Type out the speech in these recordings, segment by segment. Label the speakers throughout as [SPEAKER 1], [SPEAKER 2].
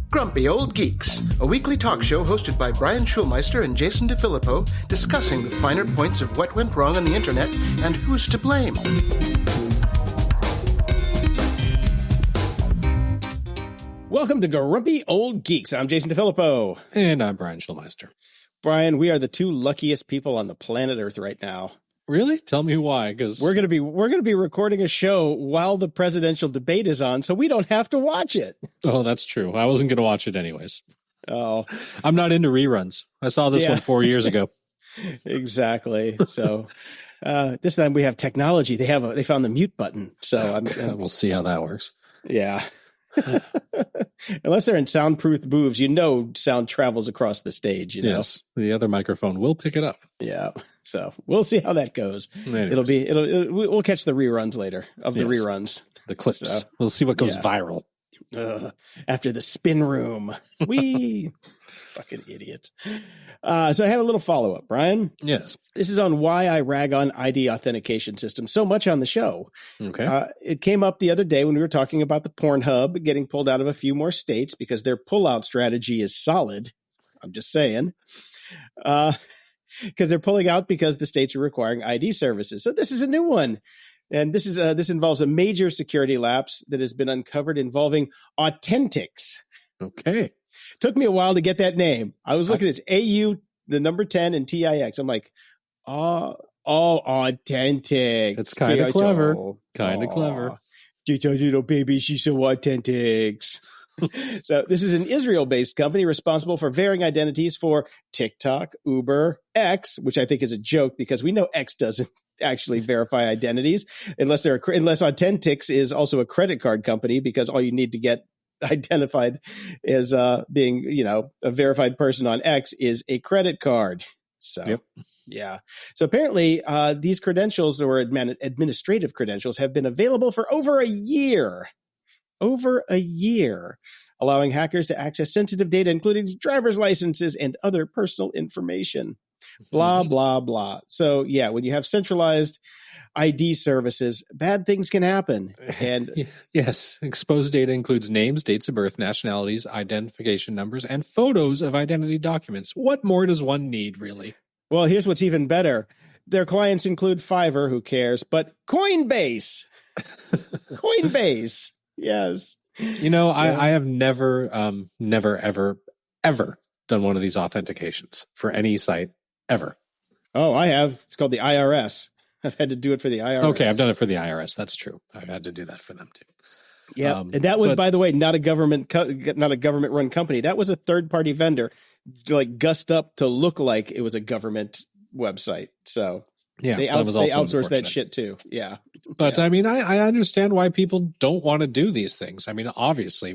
[SPEAKER 1] Grumpy Old Geeks, a weekly talk show hosted by Brian Schulmeister and Jason DeFilippo, discussing the finer points of what went wrong on the internet and who's to blame.
[SPEAKER 2] Welcome to Grumpy Old Geeks. I'm Jason DeFilippo.
[SPEAKER 3] And I'm Brian Schulmeister.
[SPEAKER 2] Brian, we are the two luckiest people on the planet Earth right now.
[SPEAKER 3] Really? Tell me why, because
[SPEAKER 2] we're gonna be recording a show while the presidential debate is on, so we don't have to watch it.
[SPEAKER 3] Oh, that's true. I wasn't gonna watch it anyways.
[SPEAKER 2] Oh,
[SPEAKER 3] I'm not into reruns. I saw this one 4 years ago.
[SPEAKER 2] Exactly. So this time we have technology. They found the mute button. So
[SPEAKER 3] we'll see how that works.
[SPEAKER 2] Yeah. Unless they're in soundproof booths, sound travels across the stage.
[SPEAKER 3] Yes, the other microphone will pick it up.
[SPEAKER 2] Yeah, so we'll see how that goes.
[SPEAKER 3] Anyways.
[SPEAKER 2] We'll catch the reruns later of the reruns,
[SPEAKER 3] the clips. So, we'll see what goes viral
[SPEAKER 2] after the spin room. We fucking idiots. So I have a little follow up, Brian.
[SPEAKER 3] Yes,
[SPEAKER 2] this is on why I rag on ID authentication systems so much on the show.
[SPEAKER 3] Okay,
[SPEAKER 2] it came up the other day when we were talking about the Pornhub getting pulled out of a few more states because their pullout strategy is solid. I'm just saying, because they're pulling out because the states are requiring ID services. So this is a new one, and this involves a major security lapse that has been uncovered involving Authentics.
[SPEAKER 3] Okay.
[SPEAKER 2] Took me a while to get that name. I was looking at AU, the number 10, and TIX. I'm like, authentic.
[SPEAKER 3] It's kind of clever. Kind of clever.
[SPEAKER 2] Baby, she's so authentic. So this is an Israel-based company responsible for varying identities for TikTok, Uber, X, which I think is a joke because we know X doesn't actually verify identities unless Authentics is also a credit card company, because all you need to get identified as being, a verified person on X is a credit card. So, Yeah. So apparently these credentials, or administrative credentials, have been available for over a year, allowing hackers to access sensitive data, including driver's licenses and other personal information. Blah, blah, blah. So, yeah, when you have centralized ID services, bad things can happen. And
[SPEAKER 3] yes, exposed data includes names, dates of birth, nationalities, identification numbers, and photos of identity documents. What more does one need, really?
[SPEAKER 2] Well, here's what's even better. Their clients include Fiverr, who cares, but Coinbase. Coinbase. Yes.
[SPEAKER 3] I have never, ever done one of these authentications for any site ever.
[SPEAKER 2] Oh, I have. It's called the IRS. I've had to do it for the IRS.
[SPEAKER 3] Okay, I've done it for the IRS. That's true. I've had to do that for them too.
[SPEAKER 2] Yeah, and that was, by the way, not a government-run company. That was a third-party vendor, gussed up to look like it was a government website. So
[SPEAKER 3] yeah,
[SPEAKER 2] they outsourced that shit too. Yeah,
[SPEAKER 3] but I mean, I understand why people don't want to do these things. I mean, obviously,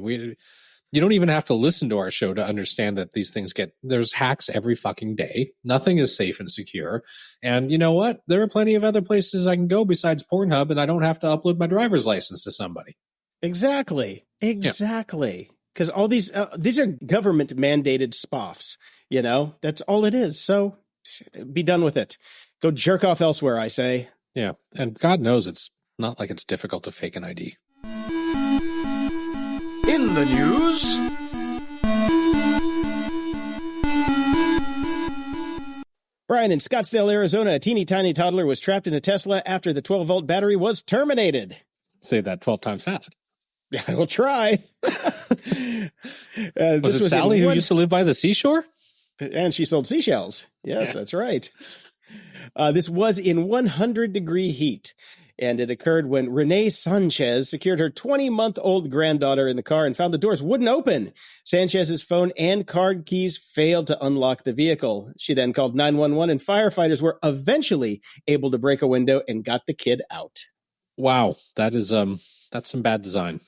[SPEAKER 3] you don't even have to listen to our show to understand that these things there's hacks every fucking day. Nothing is safe and secure. And you know what? There are plenty of other places I can go besides Pornhub, and I don't have to upload my driver's license to somebody.
[SPEAKER 2] Exactly. Because all these are government mandated spoffs. That's all it is. So be done with it. Go jerk off elsewhere, I say.
[SPEAKER 3] Yeah. And God knows it's not like it's difficult to fake an ID.
[SPEAKER 1] In the news,
[SPEAKER 2] Brian, in Scottsdale, Arizona, a teeny tiny toddler was trapped in a Tesla after the 12-volt battery was terminated.
[SPEAKER 3] Say that 12 times fast.
[SPEAKER 2] I will try.
[SPEAKER 3] Was it Sally who used to live by the seashore?
[SPEAKER 2] And she sold seashells. Yes, That's right. This was in 100-degree heat. And it occurred when Renee Sanchez secured her 20-month-old granddaughter in the car and found the doors wouldn't open. Sanchez's phone and card keys failed to unlock the vehicle. She then called 911, and firefighters were eventually able to break a window and got the kid out.
[SPEAKER 3] Wow, that's some bad design.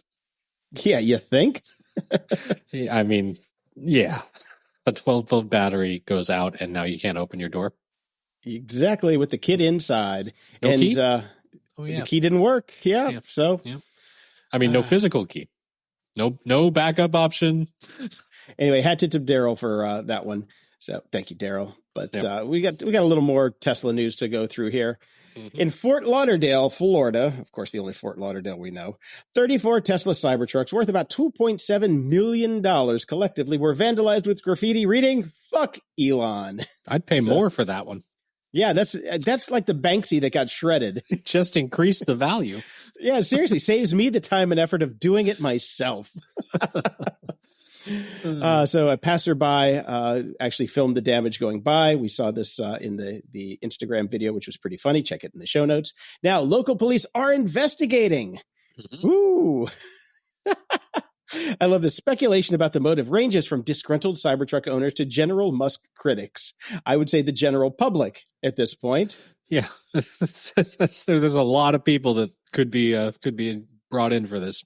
[SPEAKER 2] Yeah, you think?
[SPEAKER 3] I mean, yeah. A 12-volt battery goes out, and now you can't open your door.
[SPEAKER 2] Exactly, with the kid inside.
[SPEAKER 3] No key?
[SPEAKER 2] The key didn't work. Yeah. So,
[SPEAKER 3] I mean, no physical key, no backup option.
[SPEAKER 2] Anyway, hat tip to Daryl for that one. So thank you, Daryl. But we got a little more Tesla news to go through here. In Fort Lauderdale, Florida, of course, the only Fort Lauderdale we know, 34 Tesla Cybertrucks worth about $2.7 million collectively were vandalized with graffiti reading, "Fuck Elon."
[SPEAKER 3] I'd pay more for that one.
[SPEAKER 2] Yeah, that's like the Banksy that got shredded.
[SPEAKER 3] Just increase the value.
[SPEAKER 2] Yeah, seriously, saves me the time and effort of doing it myself. So a passerby actually filmed the damage going by. We saw this in the Instagram video, which was pretty funny. Check it in the show notes. Now, local police are investigating. Ooh. I love the speculation about the motive ranges from disgruntled Cybertruck owners to General Musk critics. I would say the general public at this point.
[SPEAKER 3] Yeah, there's a lot of people that could be brought in for this.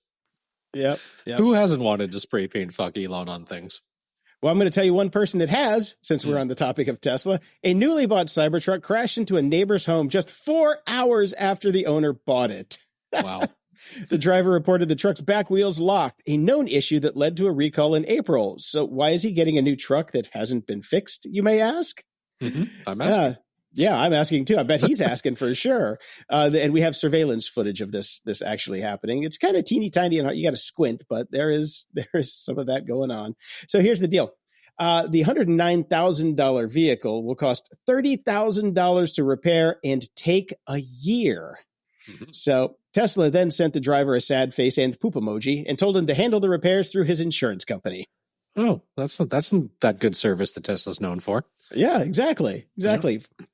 [SPEAKER 2] Yep.
[SPEAKER 3] Who hasn't wanted to spray paint "fuck Elon" on things?
[SPEAKER 2] Well, I'm going to tell you one person that has, since we're on the topic of Tesla. A newly bought Cybertruck crashed into a neighbor's home just 4 hours after the owner bought it.
[SPEAKER 3] Wow.
[SPEAKER 2] The driver reported the truck's back wheels locked, a known issue that led to a recall in April. So why is he getting a new truck that hasn't been fixed, you may ask?
[SPEAKER 3] I'm asking.
[SPEAKER 2] Yeah, I'm asking too. I bet he's asking for sure. And we have surveillance footage of this actually happening. It's kind of teeny tiny and you got to squint, but there is some of that going on. So here's the deal. The $109,000 vehicle will cost $30,000 to repair and take a year. So Tesla then sent the driver a sad face and poop emoji and told him to handle the repairs through his insurance company.
[SPEAKER 3] Oh, that's that good service that Tesla's known for.
[SPEAKER 2] Yeah, exactly. Yeah.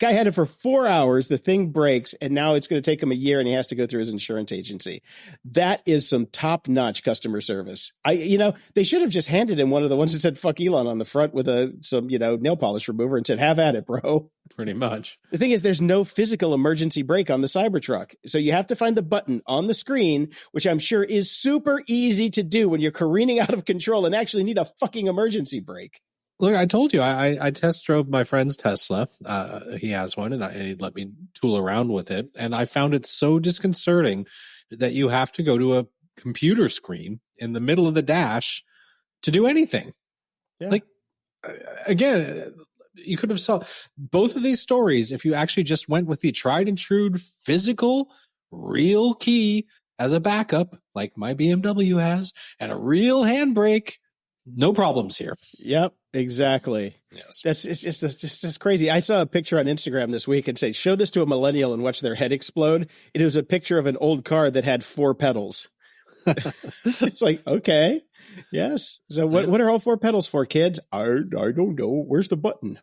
[SPEAKER 2] Guy had it for 4 hours. The thing breaks, and now it's going to take him a year, and he has to go through his insurance agency. That is some top-notch customer service. They should have just handed him one of the ones that said "fuck Elon" on the front with some nail polish remover and said, "Have at it, bro."
[SPEAKER 3] Pretty much.
[SPEAKER 2] The thing is, there's no physical emergency brake on the Cybertruck, so you have to find the button on the screen, which I'm sure is super easy to do when you're careening out of control and actually need a fucking emergency brake.
[SPEAKER 3] Look, I told you, I test drove my friend's Tesla. He has one, and he let me tool around with it. And I found it so disconcerting that you have to go to a computer screen in the middle of the dash to do anything. Yeah. Like, again, you could have saw both of these stories if you actually just went with the tried and true physical, real key as a backup, like my BMW has, and a real handbrake. No problems here. Yep,
[SPEAKER 2] exactly.
[SPEAKER 3] Yes.
[SPEAKER 2] It's just crazy. I saw a picture on Instagram this week and say, show this to a millennial and watch their head explode. It was a picture of an old car that had 4 pedals. It's like, okay, yes. So what are all 4 pedals for, kids? I don't know. Where's the button?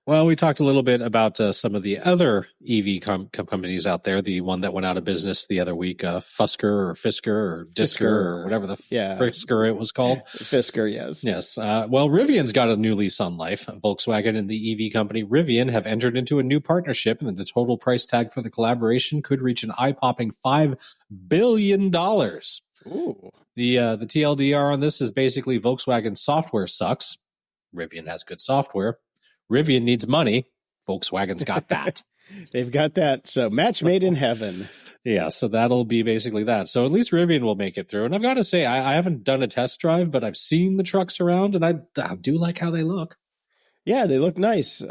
[SPEAKER 3] Well, we talked a little bit about some of the other EV companies out there. The one that went out of business the other week, Fisker or Disker or whatever the Frisker it was called.
[SPEAKER 2] Fisker, yes.
[SPEAKER 3] Yes. Well, Rivian's got a new lease on life. Volkswagen and the EV company Rivian have entered into a new partnership, and the total price tag for the collaboration could reach an eye-popping $5 billion.
[SPEAKER 2] Ooh.
[SPEAKER 3] The TLDR on this is basically Volkswagen software sucks. Rivian has good software. Rivian needs money. Volkswagen's got that.
[SPEAKER 2] They've got that. So match made in heaven.
[SPEAKER 3] Yeah, so that'll be basically that. So at least Rivian will make it through. And I've got to say, I haven't done a test drive, but I've seen the trucks around, and I do like how they look.
[SPEAKER 2] Yeah, they look nice.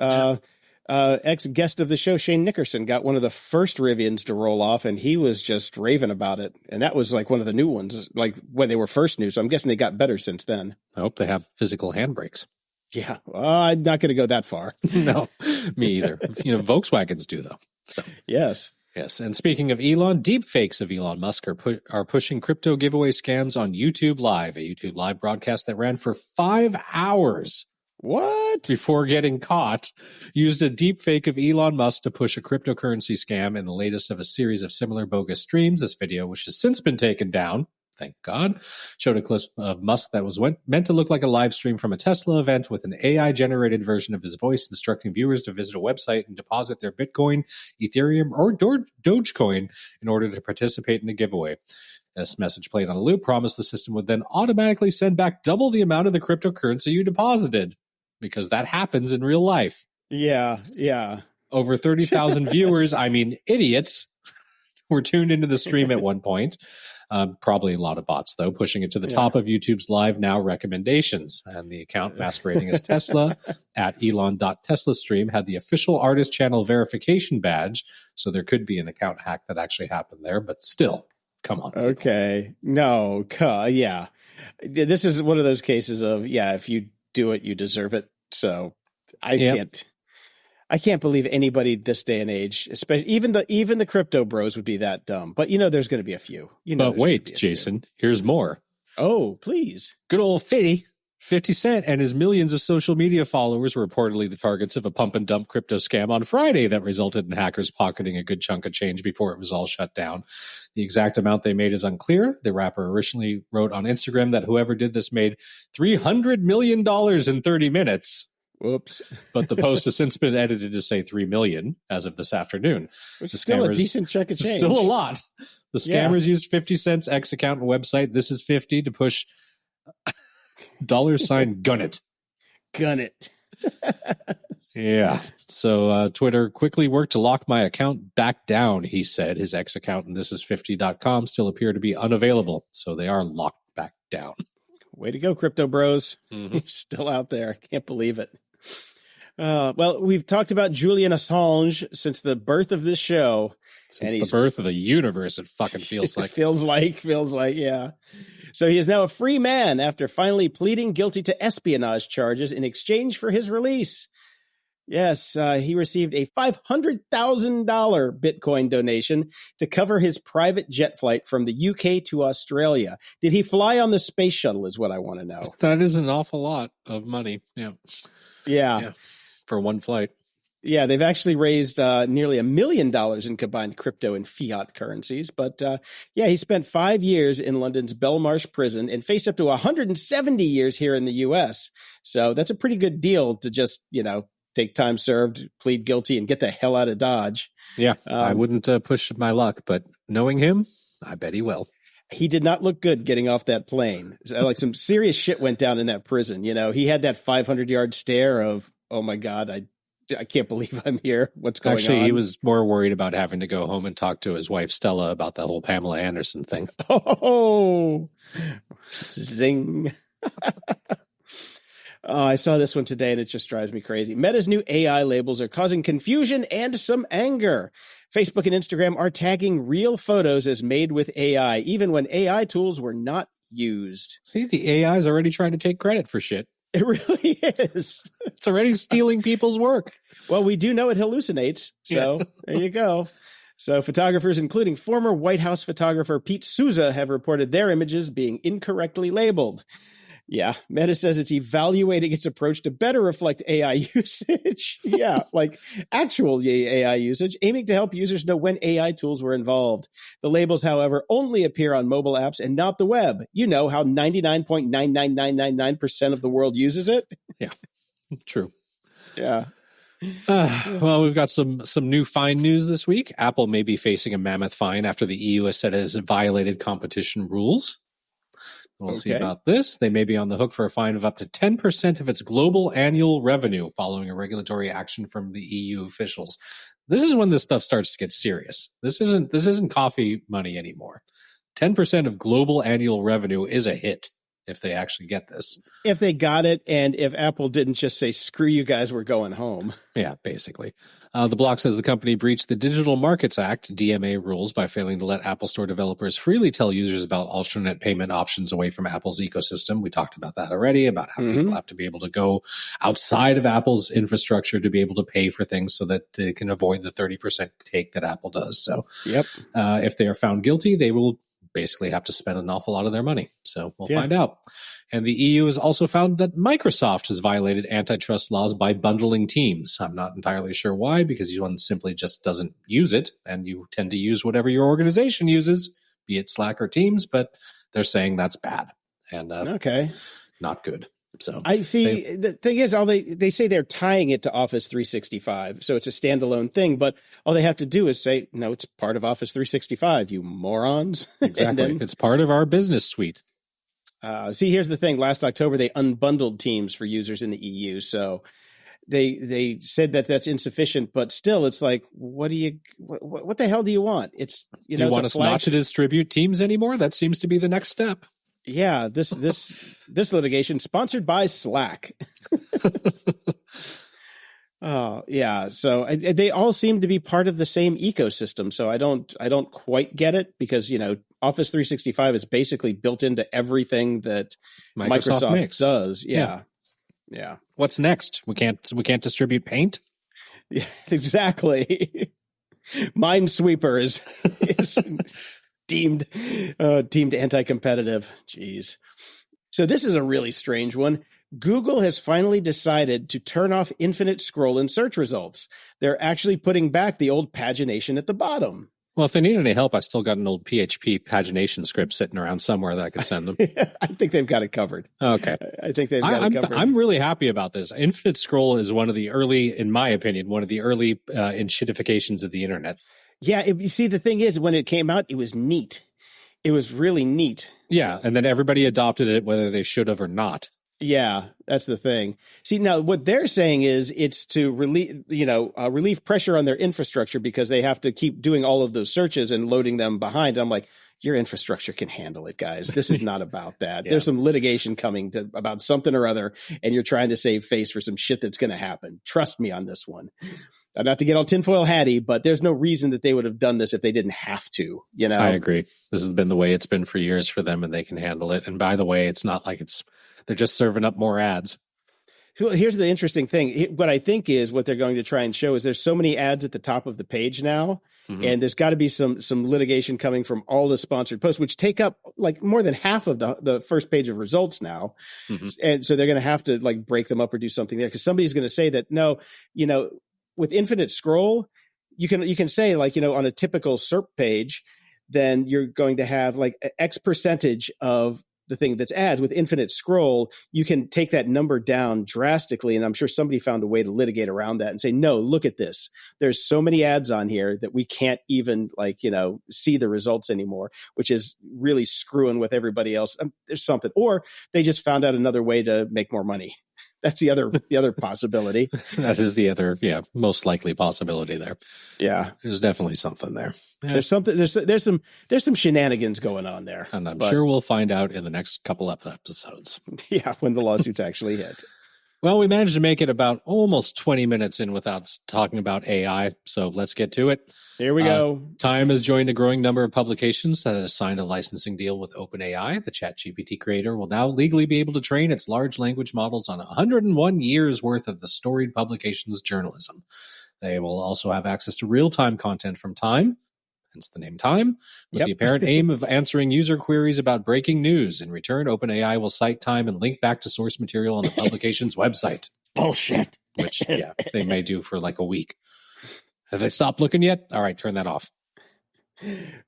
[SPEAKER 2] Ex-guest of the show, Shane Nickerson, got one of the first Rivians to roll off, and he was just raving about it. And that was like one of the new ones, like when they were first new. So I'm guessing they got better since then.
[SPEAKER 3] I hope they have physical handbrakes.
[SPEAKER 2] Yeah, I'm not going to go that far.
[SPEAKER 3] No, me either. Volkswagens do, though. So.
[SPEAKER 2] Yes.
[SPEAKER 3] Yes, and speaking of Elon, deepfakes of Elon Musk are pushing crypto giveaway scams on YouTube Live, a YouTube Live broadcast that ran for 5 hours.
[SPEAKER 2] What?
[SPEAKER 3] Before getting caught, used a deepfake of Elon Musk to push a cryptocurrency scam in the latest of a series of similar bogus streams. This video, which has since been taken down, thank God, showed a clip of Musk that was meant to look like a live stream from a Tesla event with an AI-generated version of his voice instructing viewers to visit a website and deposit their Bitcoin, Ethereum, or Dogecoin in order to participate in the giveaway. This message played on a loop promised the system would then automatically send back double the amount of the cryptocurrency you deposited, because that happens in real life.
[SPEAKER 2] Yeah.
[SPEAKER 3] Over 30,000 viewers, I mean idiots, were tuned into the stream at one point. Probably a lot of bots, though, pushing it to the top of YouTube's Live Now recommendations. And the account masquerading as Tesla at elon.teslastream had the official artist channel verification badge. So there could be an account hack that actually happened there, but still, come on. People.
[SPEAKER 2] Okay. No, yeah. This is one of those cases of, if you do it, you deserve it. So I can't believe anybody this day and age, especially even the crypto bros would be that dumb. But there's going to be a few.
[SPEAKER 3] But wait, Jason, here's more.
[SPEAKER 2] Oh, please.
[SPEAKER 3] Good old 50 Cent and his millions of social media followers were reportedly the targets of a pump and dump crypto scam on Friday that resulted in hackers pocketing a good chunk of change before it was all shut down. The exact amount they made is unclear. The rapper originally wrote on Instagram that whoever did this made $300 million in 30 minutes.
[SPEAKER 2] Whoops.
[SPEAKER 3] But the post has since been edited to say 3 million as of this afternoon.
[SPEAKER 2] Which is still a decent chunk of change.
[SPEAKER 3] Still a lot. The scammers used 50 Cent's X account and website, This Is 50, to push $ gun it.
[SPEAKER 2] Gun it.
[SPEAKER 3] Yeah. So Twitter quickly worked to lock my account back down, he said. His X account and thisis50.com still appear to be unavailable. So they are locked back down.
[SPEAKER 2] Way to go, crypto bros. You're still out there. I can't believe it. Well, we've talked about Julian Assange since the birth of this show.
[SPEAKER 3] Since the birth of the universe, it fucking feels like.
[SPEAKER 2] feels like, yeah. So he is now a free man after finally pleading guilty to espionage charges in exchange for his release. Yes, he received a $500,000 Bitcoin donation to cover his private jet flight from the UK to Australia. Did he fly on the space shuttle is what I want to know.
[SPEAKER 3] That is an awful lot of money. Yeah. For one flight.
[SPEAKER 2] Yeah, they've actually raised nearly $1 million in combined crypto and fiat currencies. But he spent 5 years in London's Belmarsh prison and faced up to 170 years here in the U.S. So that's a pretty good deal to just, take time served, plead guilty, and get the hell out of Dodge.
[SPEAKER 3] Yeah, I wouldn't push my luck, but knowing him, I bet he will.
[SPEAKER 2] He did not look good getting off that plane. Like some serious shit went down in that prison. He had that 500-yard stare of, oh my God, I can't believe I'm here. What's going on?
[SPEAKER 3] Actually, he was more worried about having to go home and talk to his wife, Stella, about the whole Pamela Anderson thing.
[SPEAKER 2] Oh, zing. Oh, I saw this one today and it just drives me crazy. Meta's new AI labels are causing confusion and some anger. Facebook and Instagram are tagging real photos as made with AI, even when AI tools were not used.
[SPEAKER 3] See, the AI is already trying to take credit for shit.
[SPEAKER 2] It really is.
[SPEAKER 3] It's already stealing people's work.
[SPEAKER 2] Well, we do know it hallucinates. So There you go. So photographers, including former White House photographer Pete Souza, have reported their images being incorrectly labeled. Yeah, Meta says it's evaluating its approach to better reflect AI usage. Like actual AI usage, aiming to help users know when AI tools were involved. The labels, however, only appear on mobile apps and not the web. You know how 99.99999% of the world uses it?
[SPEAKER 3] Yeah, true.
[SPEAKER 2] Yeah.
[SPEAKER 3] Well, we've got some new fine news this week. Apple may be facing a mammoth fine after the EU has said it has violated competition rules. We'll see about this. They may be on the hook for a fine of up to 10% of its global annual revenue following a regulatory action from the EU officials. This is when this stuff starts to get serious. This isn't coffee money anymore. 10% of global annual revenue is a hit if they actually get this.
[SPEAKER 2] If they got it, and if Apple didn't just say, screw you guys, we're going home.
[SPEAKER 3] Yeah, basically. The block says the company breached the Digital Markets Act, DMA rules, by failing to let Apple Store developers freely tell users about alternate payment options away from Apple's ecosystem. We talked about that already, about how people have to be able to go outside of Apple's infrastructure to be able to pay for things so that they can avoid the 30% take that Apple does. So if they are found guilty, they will basically have to spend an awful lot of their money. So we'll find out. And the EU has also found that Microsoft has violated antitrust laws by bundling Teams. I'm not entirely sure why, because one simply just doesn't use it, and you tend to use whatever your organization uses, be it Slack or Teams, but they're saying that's bad and not good. So
[SPEAKER 2] I see. The thing is, they say they're tying it to Office 365, so it's a standalone thing. But all they have to do is say, "No, it's part of Office 365." You morons!
[SPEAKER 3] Exactly, it's part of our business suite.
[SPEAKER 2] See, here's the thing. Last October, they unbundled Teams for users in the EU. So they said that that's insufficient, but still, it's like, what the hell do you want? It's,
[SPEAKER 3] do you want us not to distribute Teams anymore? That seems to be the next step.
[SPEAKER 2] Yeah, this litigation sponsored by Slack. Oh yeah, so they all seem to be part of the same ecosystem. So I don't quite get it, because Office 365 is basically built into everything that Microsoft makes. Does. Yeah.
[SPEAKER 3] What's next? We can't distribute Paint.
[SPEAKER 2] Yeah, exactly. Minesweeper is deemed anti-competitive. Jeez. So this is a really strange one. Google has finally decided to turn off infinite scroll in search results. They're actually putting back the old pagination at the bottom.
[SPEAKER 3] Well, if they need any help, I still got an old PHP pagination script sitting around somewhere that I could send them.
[SPEAKER 2] I think they've got it covered.
[SPEAKER 3] Okay.
[SPEAKER 2] I think they've got it covered.
[SPEAKER 3] I'm really happy about this. Infinite scroll is one of the early, in my opinion, enshittifications of the internet.
[SPEAKER 2] Yeah. You see, the thing is, when it came out, it was neat. It was really neat.
[SPEAKER 3] Yeah. And then everybody adopted it, whether they should have or not.
[SPEAKER 2] Yeah, that's the thing. See, now what they're saying is it's to relieve pressure on their infrastructure, because they have to keep doing all of those searches and loading them behind. I'm like, your infrastructure can handle it, guys. This is not about that. Yeah. There's some litigation coming about something or other, and you're trying to save face for some shit that's going to happen. Trust me on this one. Not to get all tinfoil hatty, but there's no reason that they would have done this if they didn't have to. I
[SPEAKER 3] agree. This has been the way it's been for years for them, and they can handle it. And by the way, it's not like they're just serving up more ads.
[SPEAKER 2] So here's the interesting thing. What I think is what they're going to try and show is there's so many ads at the top of the page now, and there's got to be some litigation coming from all the sponsored posts, which take up like more than half of the first page of results now. And so they're going to have to like break them up or do something there, because somebody's going to say that, no, with infinite scroll, you can say, like, on a typical SERP page, then you're going to have like X percentage of the thing that's ads. With infinite scroll, you can take that number down drastically. And I'm sure somebody found a way to litigate around that and say, no, look at this. There's so many ads on here that we can't even see the results anymore, which is really screwing with everybody else. There's something, or they just found out another way to make more money. That's the other possibility.
[SPEAKER 3] That is the other, most likely possibility there.
[SPEAKER 2] Yeah.
[SPEAKER 3] There's definitely something there. Yeah.
[SPEAKER 2] There's something, there's some shenanigans going on there.
[SPEAKER 3] And I'm sure we'll find out in the next couple of episodes.
[SPEAKER 2] Yeah, when the lawsuits actually hit.
[SPEAKER 3] Well, we managed to make it about almost 20 minutes in without talking about AI, so let's get to it.
[SPEAKER 2] Here we go.
[SPEAKER 3] Time has joined a growing number of publications that have signed a licensing deal with OpenAI. The ChatGPT creator will now legally be able to train its large language models on 101 years' worth of the storied publication's journalism. They will also have access to real-time content from Time, hence the name Time, with the apparent aim of answering user queries about breaking news. In return, OpenAI will cite Time and link back to source material on the publication's website.
[SPEAKER 2] Bullshit.
[SPEAKER 3] Which, they may do for like a week. Have they stopped looking yet? All right, turn that off.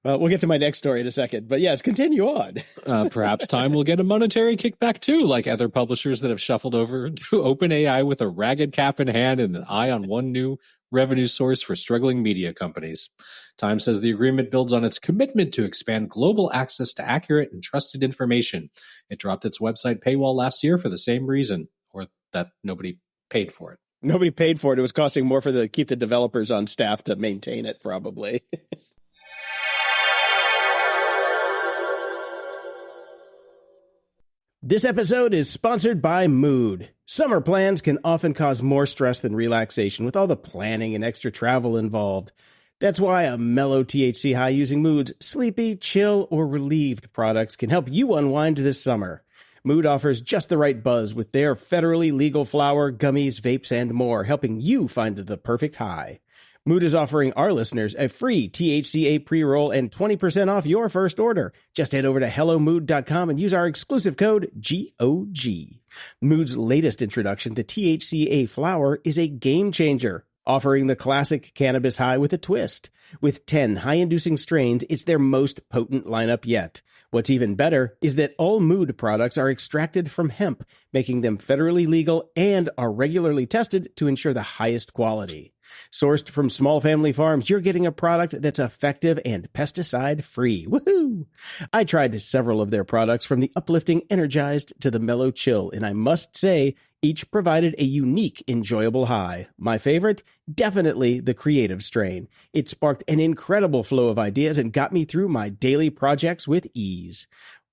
[SPEAKER 2] Well, we'll get to my next story in a second. But yes, continue on.
[SPEAKER 3] Perhaps Time will get a monetary kickback too, like other publishers that have shuffled over to OpenAI with a ragged cap in hand and an eye on one new revenue source for struggling media companies. Time says the agreement builds on its commitment to expand global access to accurate and trusted information. It dropped its website paywall last year for the same reason, or that nobody paid for it.
[SPEAKER 2] Nobody paid for it. It was costing more for keep the developers on staff to maintain it, probably. This episode is sponsored by Mood. Summer plans can often cause more stress than relaxation, with all the planning and extra travel involved. That's why a mellow THC high using Mood's sleepy, chill, or relieved products can help you unwind this summer. Mood offers just the right buzz with their federally legal flower, gummies, vapes, and more, helping you find the perfect high. Mood is offering our listeners a free THCA pre-roll and 20% off your first order. Just head over to HelloMood.com and use our exclusive code GOG. Mood's latest introduction, the THCA flower, is a game changer, offering the classic cannabis high with a twist. With 10 high-inducing strains, it's their most potent lineup yet. What's even better is that all Mood products are extracted from hemp, making them federally legal and are regularly tested to ensure the highest quality. Sourced from small family farms, you're getting a product that's effective and pesticide-free. Woohoo! I tried several of their products, from the uplifting Energized to the Mellow Chill, and I must say, Each provided a unique, enjoyable high. My favorite? Definitely the creative strain. It sparked an incredible flow of ideas and got me through my daily projects with ease.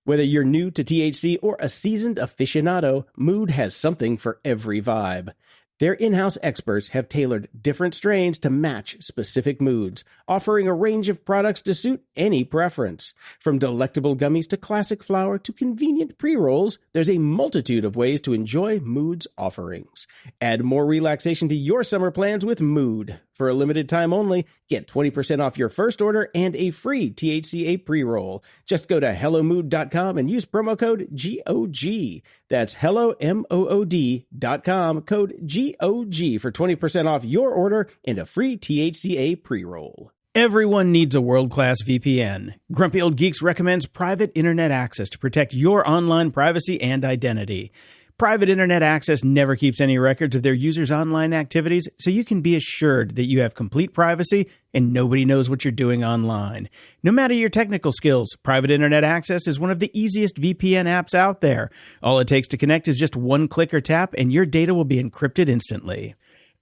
[SPEAKER 2] Whether you're new to THC or a seasoned aficionado, Mood has something for every vibe. Their in-house experts have tailored different strains to match specific moods, offering a range of products to suit any preference. From delectable gummies to classic flower to convenient pre-rolls, there's a multitude of ways to enjoy Mood's offerings. Add more relaxation to your summer plans with Mood. For a limited time only, get 20% off your first order and a free THCA pre-roll. Just go to HelloMood.com and use promo code GOG. That's HelloMood.com, code GOG for 20% off your order and a free THCA pre-roll. Everyone needs a world-class VPN. Grumpy Old Geeks recommends private internet access to protect your online privacy and identity. Private internet access never keeps any records of their users' online activities, so you can be assured that you have complete privacy and nobody knows what you're doing online. No matter your technical skills, private internet access is one of the easiest VPN apps out there. All it takes to connect is just one click or tap, and your data will be encrypted instantly.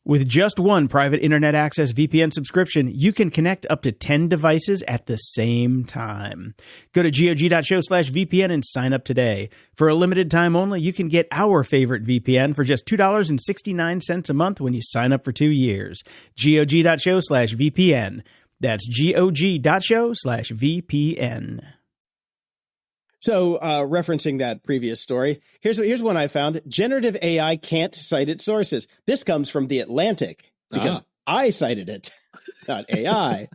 [SPEAKER 2] With just one private internet access VPN subscription, you can connect up to 10 devices at the same time. Go to GOG.show/VPN and sign up today. For a limited time only, you can get our favorite VPN for just $2.69 a month when you sign up for 2 years. GOG.show/VPN. That's GOG.show/VPN. So, referencing that previous story, here's one I found. Generative AI can't cite its sources. This comes from The Atlantic because I cited it, not AI.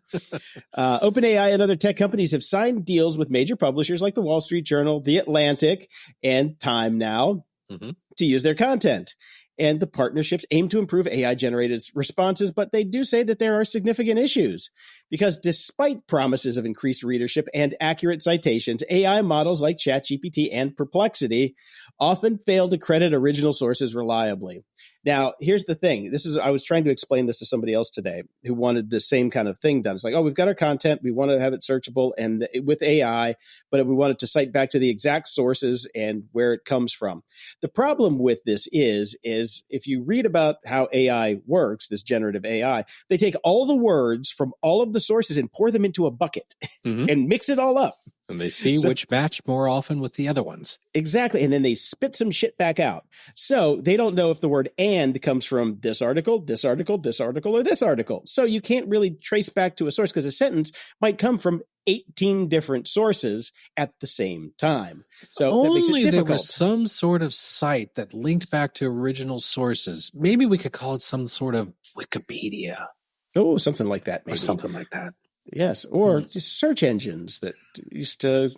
[SPEAKER 2] OpenAI and other tech companies have signed deals with major publishers like the Wall Street Journal, The Atlantic, and Time Now to use their content. And the partnerships aim to improve AI-generated responses, but they do say that there are significant issues. Because despite promises of increased readership and accurate citations, AI models like ChatGPT and Perplexity often fail to credit original sources reliably. Now, here's the thing. I was trying to explain this to somebody else today who wanted the same kind of thing done. It's like, we've got our content. We want to have it searchable and with AI, but we want it to cite back to the exact sources and where it comes from. The problem with this is if you read about how AI works, this generative AI, they take all the words from all of the sources and pour them into a bucket and mix it all up.
[SPEAKER 3] And they see which match more often with the other ones.
[SPEAKER 2] Exactly. And then they spit some shit back out. So they don't know if the word "and" comes from this article, this article, this article, or this article. So you can't really trace back to a source because a sentence might come from 18 different sources at the same time. So that makes it difficult.
[SPEAKER 3] There was some sort of site that linked back to original sources. Maybe we could call it some sort of Wikipedia.
[SPEAKER 2] Oh, something like that. Maybe.
[SPEAKER 3] Or something like that.
[SPEAKER 2] Yes, or just search engines that used to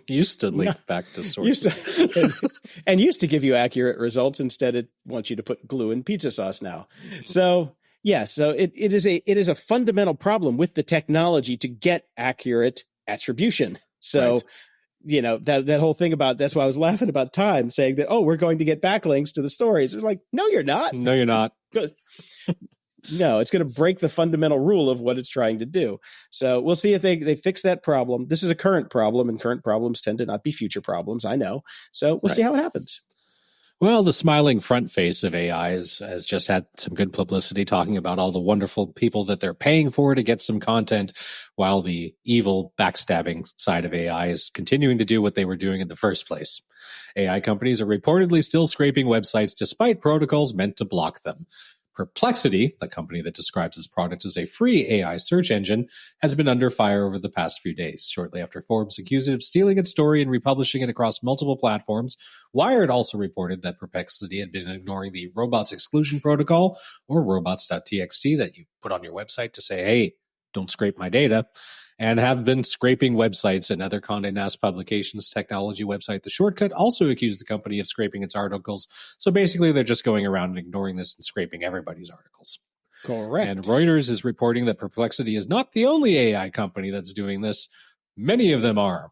[SPEAKER 3] link back to sources.
[SPEAKER 2] used to give you accurate results. Instead, it wants you to put glue in pizza sauce now. So it is a fundamental problem with the technology to get accurate attribution. So, that whole thing about, that's why I was laughing about Time saying that, we're going to get backlinks to the stories. It's like, no, you're not.
[SPEAKER 3] No, you're not.
[SPEAKER 2] Good. No, it's going to break the fundamental rule of what it's trying to do. So we'll see if they fix that problem. This is a current problem, and current problems tend to not be future problems. I know. So we'll see how it happens.
[SPEAKER 3] Well, the smiling front face of AI has just had some good publicity talking about all the wonderful people that they're paying for to get some content, while the evil backstabbing side of AI is continuing to do what they were doing in the first place. AI companies are reportedly still scraping websites despite protocols meant to block them. Perplexity, the company that describes its product as a free AI search engine, has been under fire over the past few days. Shortly after Forbes accused it of stealing its story and republishing it across multiple platforms, Wired also reported that Perplexity had been ignoring the robots exclusion protocol, or robots.txt, that you put on your website to say, hey, don't scrape my data, and have been scraping websites. Another Condé Nast Publications technology website, The Shortcut, also accused the company of scraping its articles. So basically, they're just going around and ignoring this and scraping everybody's articles.
[SPEAKER 2] Correct.
[SPEAKER 3] And Reuters is reporting that Perplexity is not the only AI company that's doing this. Many of them are.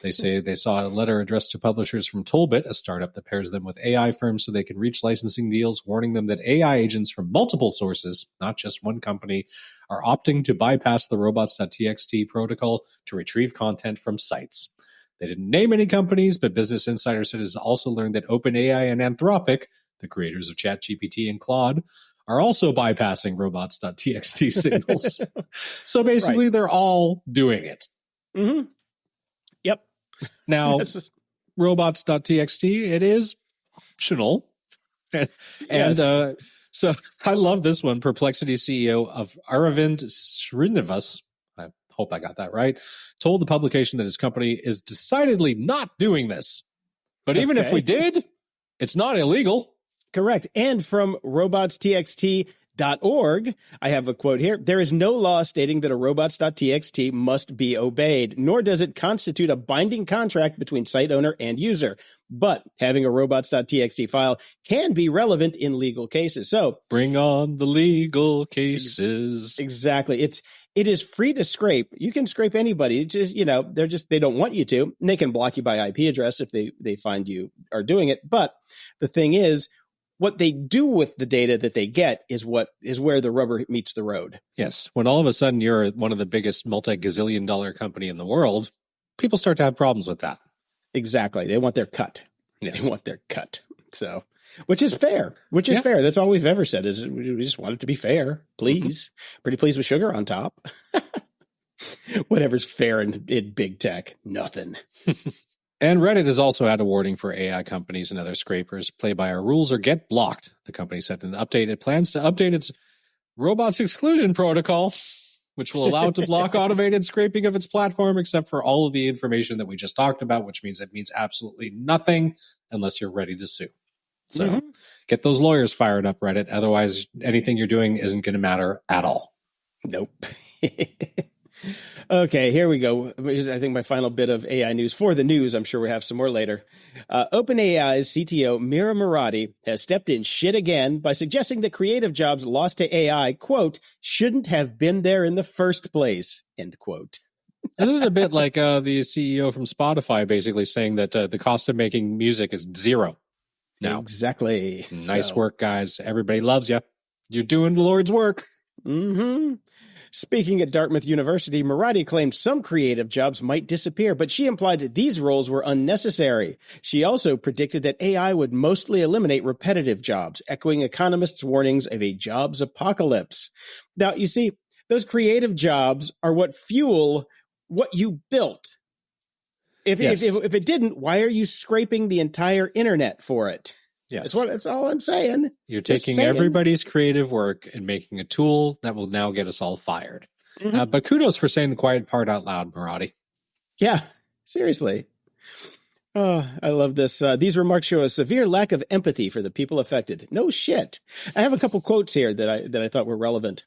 [SPEAKER 3] They say they saw a letter addressed to publishers from Tollbit, a startup that pairs them with AI firms so they can reach licensing deals, warning them that AI agents from multiple sources, not just one company, are opting to bypass the robots.txt protocol to retrieve content from sites. They didn't name any companies, but Business Insider said it has also learned that OpenAI and Anthropic, the creators of ChatGPT and Claude, are also bypassing robots.txt signals. So basically, they're all doing it.
[SPEAKER 2] Mm-hmm. Yep.
[SPEAKER 3] Now, robots.txt, it is optional. And so I love this one. Perplexity CEO of Aravind Srinivas, I hope I got that right, told the publication that his company is decidedly not doing this. But even if we did, it's not illegal.
[SPEAKER 2] Correct. And from robotstxt.org, I have a quote here. There is no law stating that a robots.txt must be obeyed, nor does it constitute a binding contract between site owner and user. But having a robots.txt file can be relevant in legal cases. So
[SPEAKER 3] bring on the legal cases.
[SPEAKER 2] Exactly. It is free to scrape. You can scrape anybody. It's just, they don't want you to, and they can block you by IP address if they find you are doing it. But the thing is, what they do with the data that they get is where the rubber meets the road.
[SPEAKER 3] Yes. When all of a sudden you're one of the biggest multi-gazillion dollar company in the world, people start to have problems with that.
[SPEAKER 2] Exactly. They want their cut.
[SPEAKER 3] Yes.
[SPEAKER 2] They want their cut. So, which is fair. Fair. That's all we've ever said is we just want it to be fair. Please. Pretty pleased with sugar on top. Whatever's fair in big tech. Nothing.
[SPEAKER 3] And Reddit has also had a warning for AI companies and other scrapers. Play by our rules or get blocked. The company said in an update it plans to update its robots exclusion protocol, which will allow it to block automated scraping of its platform, except for all of the information that we just talked about, which means it means absolutely nothing unless you're ready to sue. So get those lawyers fired up, Reddit. Otherwise, anything you're doing isn't going to matter at all.
[SPEAKER 2] Nope. Okay, here we go. I think my final bit of AI news for the news. I'm sure we have some more later. OpenAI's CTO Mira Murati has stepped in shit again by suggesting that creative jobs lost to AI, quote, shouldn't have been there in the first place, end quote.
[SPEAKER 3] This is a bit like the CEO from Spotify basically saying that the cost of making music is zero. Now,
[SPEAKER 2] exactly.
[SPEAKER 3] Nice work, guys. Everybody loves you. You're doing the Lord's work.
[SPEAKER 2] Mm-hmm. Speaking at Dartmouth University, Murati claimed some creative jobs might disappear, but she implied that these roles were unnecessary. She also predicted that AI would mostly eliminate repetitive jobs, echoing economists' warnings of a jobs apocalypse. Now, you see, those creative jobs are what fuel what you built. If it didn't, why are you scraping the entire internet for it?
[SPEAKER 3] Yes.
[SPEAKER 2] That's all I'm saying.
[SPEAKER 3] You're taking everybody's creative work and making a tool that will now get us all fired. Mm-hmm. But kudos for saying the quiet part out loud, Murati.
[SPEAKER 2] Yeah, seriously. Oh, I love this. These remarks show a severe lack of empathy for the people affected. No shit. I have a couple quotes here that I thought were relevant.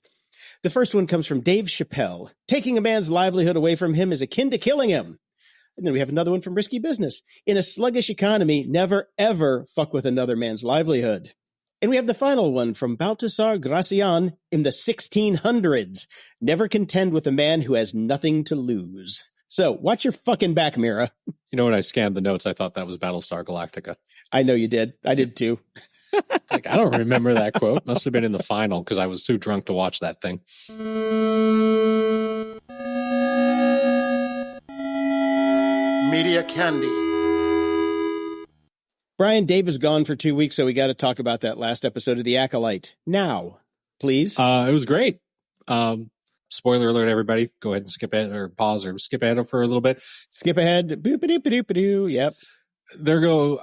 [SPEAKER 2] The first one comes from Dave Chappelle. Taking a man's livelihood away from him is akin to killing him. And then we have another one from Risky Business. In a sluggish economy, never, ever fuck with another man's livelihood. And we have the final one from Baltasar Gracian in the 1600s. Never contend with a man who has nothing to lose. So watch your fucking back, Mira.
[SPEAKER 3] You know, when I scanned the notes, I thought that was Battlestar Galactica.
[SPEAKER 2] I know you did. I did too.
[SPEAKER 3] Like, I don't remember that quote. Must have been in the final because I was too drunk to watch that thing.
[SPEAKER 1] Media Candy.
[SPEAKER 2] Brian, Dave is gone for 2 weeks, so we got to talk about that last episode of The Acolyte. Now, please.
[SPEAKER 3] It was great. Spoiler alert, everybody. Go ahead and skip ahead or pause or skip ahead for a little bit.
[SPEAKER 2] Skip ahead. Boop-a-doop-a-doop-a-doo. Yep.
[SPEAKER 3] There go.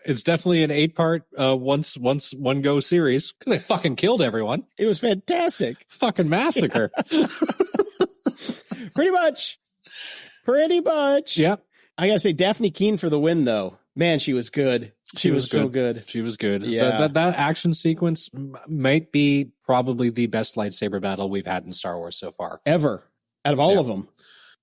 [SPEAKER 3] It's definitely an 8-part one go series because they fucking killed everyone.
[SPEAKER 2] It was fantastic.
[SPEAKER 3] Fucking massacre.
[SPEAKER 2] Pretty much.
[SPEAKER 3] Yep.
[SPEAKER 2] I gotta say, Daphne Keane for the win, though. Man, she was good. She was so good.
[SPEAKER 3] She was good.
[SPEAKER 2] Yeah.
[SPEAKER 3] That action sequence might be probably the best lightsaber battle we've had in Star Wars so far.
[SPEAKER 2] Ever. Out of all of them.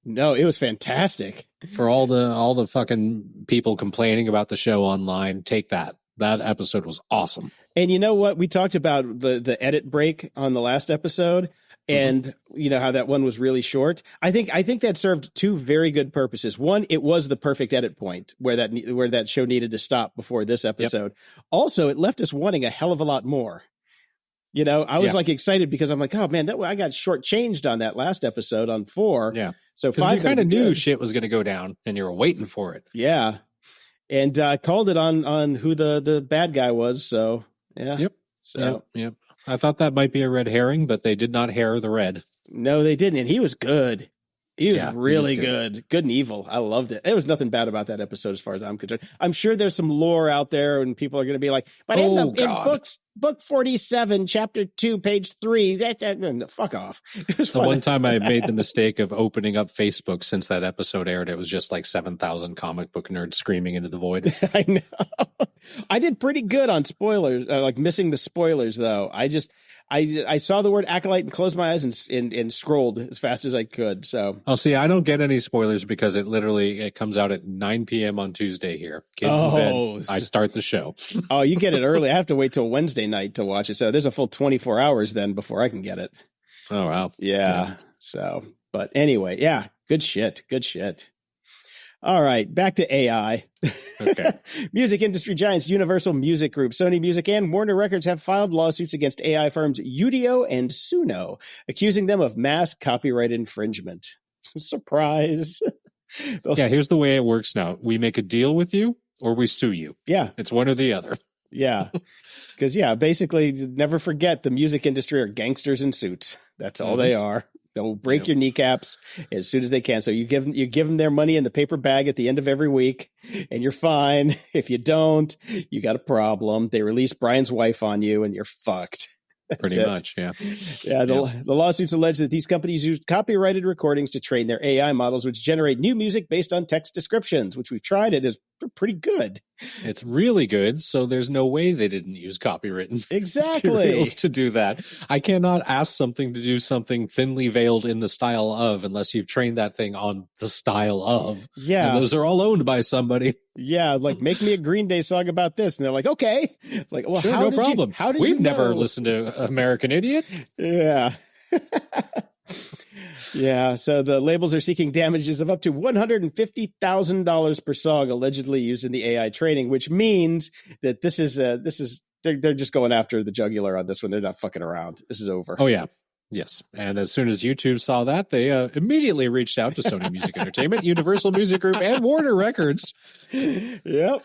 [SPEAKER 2] No, it was fantastic.
[SPEAKER 3] For all the fucking people complaining about the show online, take that. That episode was awesome.
[SPEAKER 2] And you know what? We talked about the edit break on the last episode. And you know how that one was really short. I think that served two very good purposes. One, it was the perfect edit point where that show needed to stop before this episode. Yep. Also, it left us wanting a hell of a lot more. You know, I was like excited because I'm like, oh man, I got shortchanged on that last episode on 4.
[SPEAKER 3] Yeah.
[SPEAKER 2] So 5,
[SPEAKER 3] you kind of knew shit was going to go down, and you were waiting for it.
[SPEAKER 2] Yeah. and called it on who the bad guy was. So yeah.
[SPEAKER 3] Yep.
[SPEAKER 2] So
[SPEAKER 3] Yep. I thought that might be a red herring, but they did not hair the red.
[SPEAKER 2] no, they didn't. And he was good. He was really
[SPEAKER 3] he was
[SPEAKER 2] good. Good and evil. I loved it. There was nothing bad about that episode as far as I'm concerned. I'm sure there's some lore out there and people are going to be like, but in book 47, chapter 2, page 3, that fuck off. It was
[SPEAKER 3] The
[SPEAKER 2] fun.
[SPEAKER 3] one time I made the mistake of opening up Facebook since that episode aired, it was just like 7,000 comic book nerds screaming into the void.
[SPEAKER 2] I know. I did pretty good on spoilers, like missing the spoilers though. I saw the word acolyte and closed my eyes and scrolled as fast as I could. So,
[SPEAKER 3] see, I don't get any spoilers because it comes out at 9 p.m. on Tuesday here. Kids in bed, I start the show.
[SPEAKER 2] Oh, you get it early. I have to wait till Wednesday night to watch it. So there's a full 24 hours then before I can get it.
[SPEAKER 3] Oh, wow.
[SPEAKER 2] Yeah. So, but anyway, yeah, good shit. Good shit. All right, back to AI.
[SPEAKER 3] Okay.
[SPEAKER 2] Music industry giants Universal Music Group, Sony Music, and Warner Records have filed lawsuits against AI firms Udio and Suno, accusing them of mass copyright infringement. Surprise.
[SPEAKER 3] Yeah, here's the way it works now. We make a deal with you or we sue you.
[SPEAKER 2] Yeah.
[SPEAKER 3] It's one or the other.
[SPEAKER 2] Yeah. Because, basically, never forget the music industry are gangsters in suits. That's all they are. They'll break your kneecaps as soon as they can. So you give them their money in the paper bag at the end of every week, and you're fine. If you don't, you got a problem. They release Brian's wife on you, and you're fucked.
[SPEAKER 3] Pretty much, yeah.
[SPEAKER 2] Yeah, the lawsuits allege that these companies use copyrighted recordings to train their AI models, which generate new music based on text descriptions, which we've tried. It is pretty good.
[SPEAKER 3] It's really good, so there's no way they didn't use copywritten materials to do that. I cannot ask something to do something thinly veiled in the style of unless you've trained that thing on the style of.
[SPEAKER 2] Yeah.
[SPEAKER 3] And those are all owned by somebody.
[SPEAKER 2] Yeah, like make me a Green Day song about this. And they're like, okay. Like, well,
[SPEAKER 3] sure,
[SPEAKER 2] how
[SPEAKER 3] no
[SPEAKER 2] did
[SPEAKER 3] problem.
[SPEAKER 2] How did
[SPEAKER 3] We've
[SPEAKER 2] you
[SPEAKER 3] never
[SPEAKER 2] know?
[SPEAKER 3] listened to American Idiot.
[SPEAKER 2] Yeah. Yeah, so the labels are seeking damages of up to $150,000 per song allegedly used in the AI training, which means that they're just going after the jugular on this one. They're not fucking around. This is over.
[SPEAKER 3] Oh, yeah. Yes. And as soon as YouTube saw that, they immediately reached out to Sony Music Entertainment, Universal Music Group, and Warner Records.
[SPEAKER 2] Yep.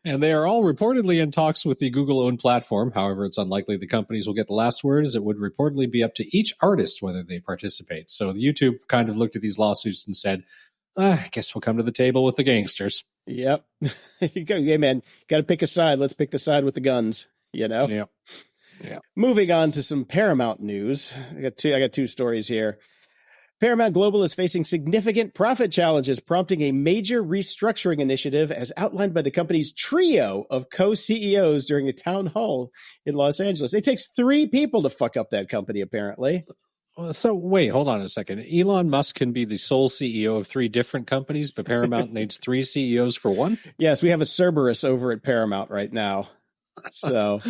[SPEAKER 3] And they are all reportedly in talks with the Google-owned platform. However, it's unlikely the companies will get the last word, as it would reportedly be up to each artist whether they participate. So the YouTube kind of looked at these lawsuits and said, I guess we'll come to the table with the gangsters.
[SPEAKER 2] Yep. Hey, man, got to pick a side. Let's pick the side with the guns,
[SPEAKER 3] Yep. Yeah.
[SPEAKER 2] Moving on to some Paramount news. I got two stories here. Paramount Global is facing significant profit challenges, prompting a major restructuring initiative as outlined by the company's trio of co-CEOs during a town hall in Los Angeles. It takes 3 people to fuck up that company, apparently.
[SPEAKER 3] So wait, hold on a second. Elon Musk can be the sole CEO of 3 different companies, but Paramount needs 3 CEOs for one?
[SPEAKER 2] Yes, we have a Cerberus over at Paramount right now. So...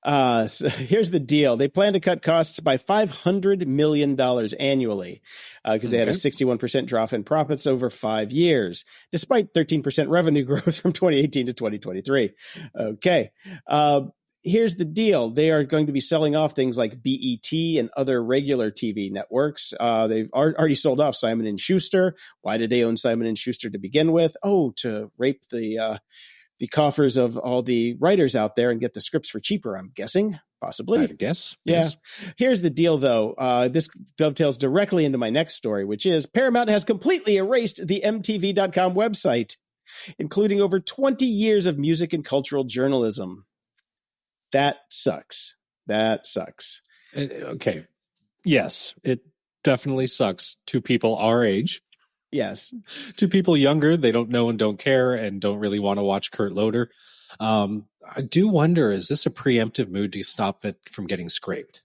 [SPEAKER 2] So here's the deal. They plan to cut costs by $500 million annually because they had a 61% drop in profits over 5 years, despite 13% revenue growth from 2018 to 2023. Okay. Here's the deal. They are going to be selling off things like BET and other regular TV networks. They've already sold off Simon & Schuster. Why did they own Simon & Schuster to begin with? Oh, to rape the coffers of all the writers out there and get the scripts for cheaper, I'm guessing. Possibly.
[SPEAKER 3] I guess.
[SPEAKER 2] Yeah.
[SPEAKER 3] Yes.
[SPEAKER 2] Here's the deal, though. This dovetails directly into my next story, which is Paramount has completely erased the MTV.com website, including over 20 years of music and cultural journalism. That sucks.
[SPEAKER 3] Okay. Yes, it definitely sucks to people our age.
[SPEAKER 2] Yes.
[SPEAKER 3] To people younger, they don't know and don't care and don't really want to watch Kurt Loder. I do wonder, is this a preemptive move to stop it from getting scraped?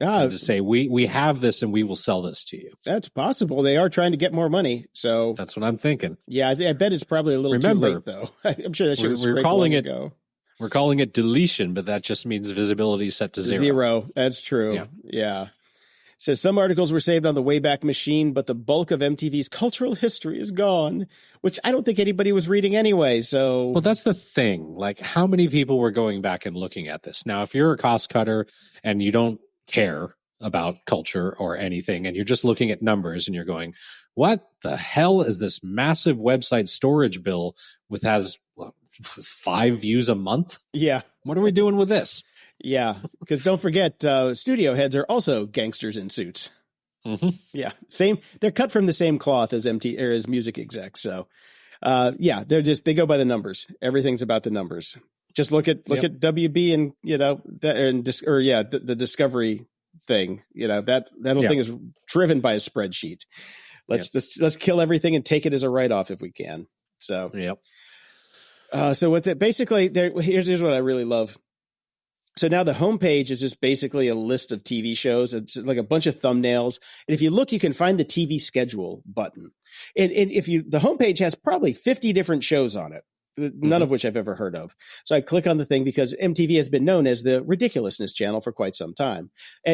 [SPEAKER 3] To say, we have this and we will sell this to you.
[SPEAKER 2] That's possible. They are trying to get more money. So
[SPEAKER 3] that's what I'm thinking.
[SPEAKER 2] Yeah, I bet it's probably a little too late, though. I'm sure that shit was scraped long ago.
[SPEAKER 3] We're calling it deletion, but that just means visibility set to 0.
[SPEAKER 2] 0. That's true. Yeah. Says some articles were saved on the Wayback Machine, but the bulk of MTV's cultural history is gone, which I don't think anybody was reading anyway. So,
[SPEAKER 3] well, that's the thing. Like, how many people were going back and looking at this? Now, if you're a cost cutter and you don't care about culture or anything, and you're just looking at numbers and you're going, what the hell is this massive website storage bill with has 5 views a month?
[SPEAKER 2] Yeah.
[SPEAKER 3] What are we doing with this?
[SPEAKER 2] Yeah, because don't forget, studio heads are also gangsters in suits.
[SPEAKER 3] Mm-hmm.
[SPEAKER 2] Yeah, same. They're cut from the same cloth as as music execs. So, yeah, they go by the numbers. Everything's about the numbers. Just look at WB and the Discovery thing. That whole thing is driven by a spreadsheet. Let's kill everything and take it as a write off if we can. So, so with it, basically, here's what I really love. So now the homepage is just basically a list of TV shows. It's like a bunch of thumbnails. And if you look, you can find the TV schedule button. And the homepage has probably 50 different shows on it, none of which I've ever heard of. So I click on the thing because MTV has been known as the ridiculousness channel for quite some time.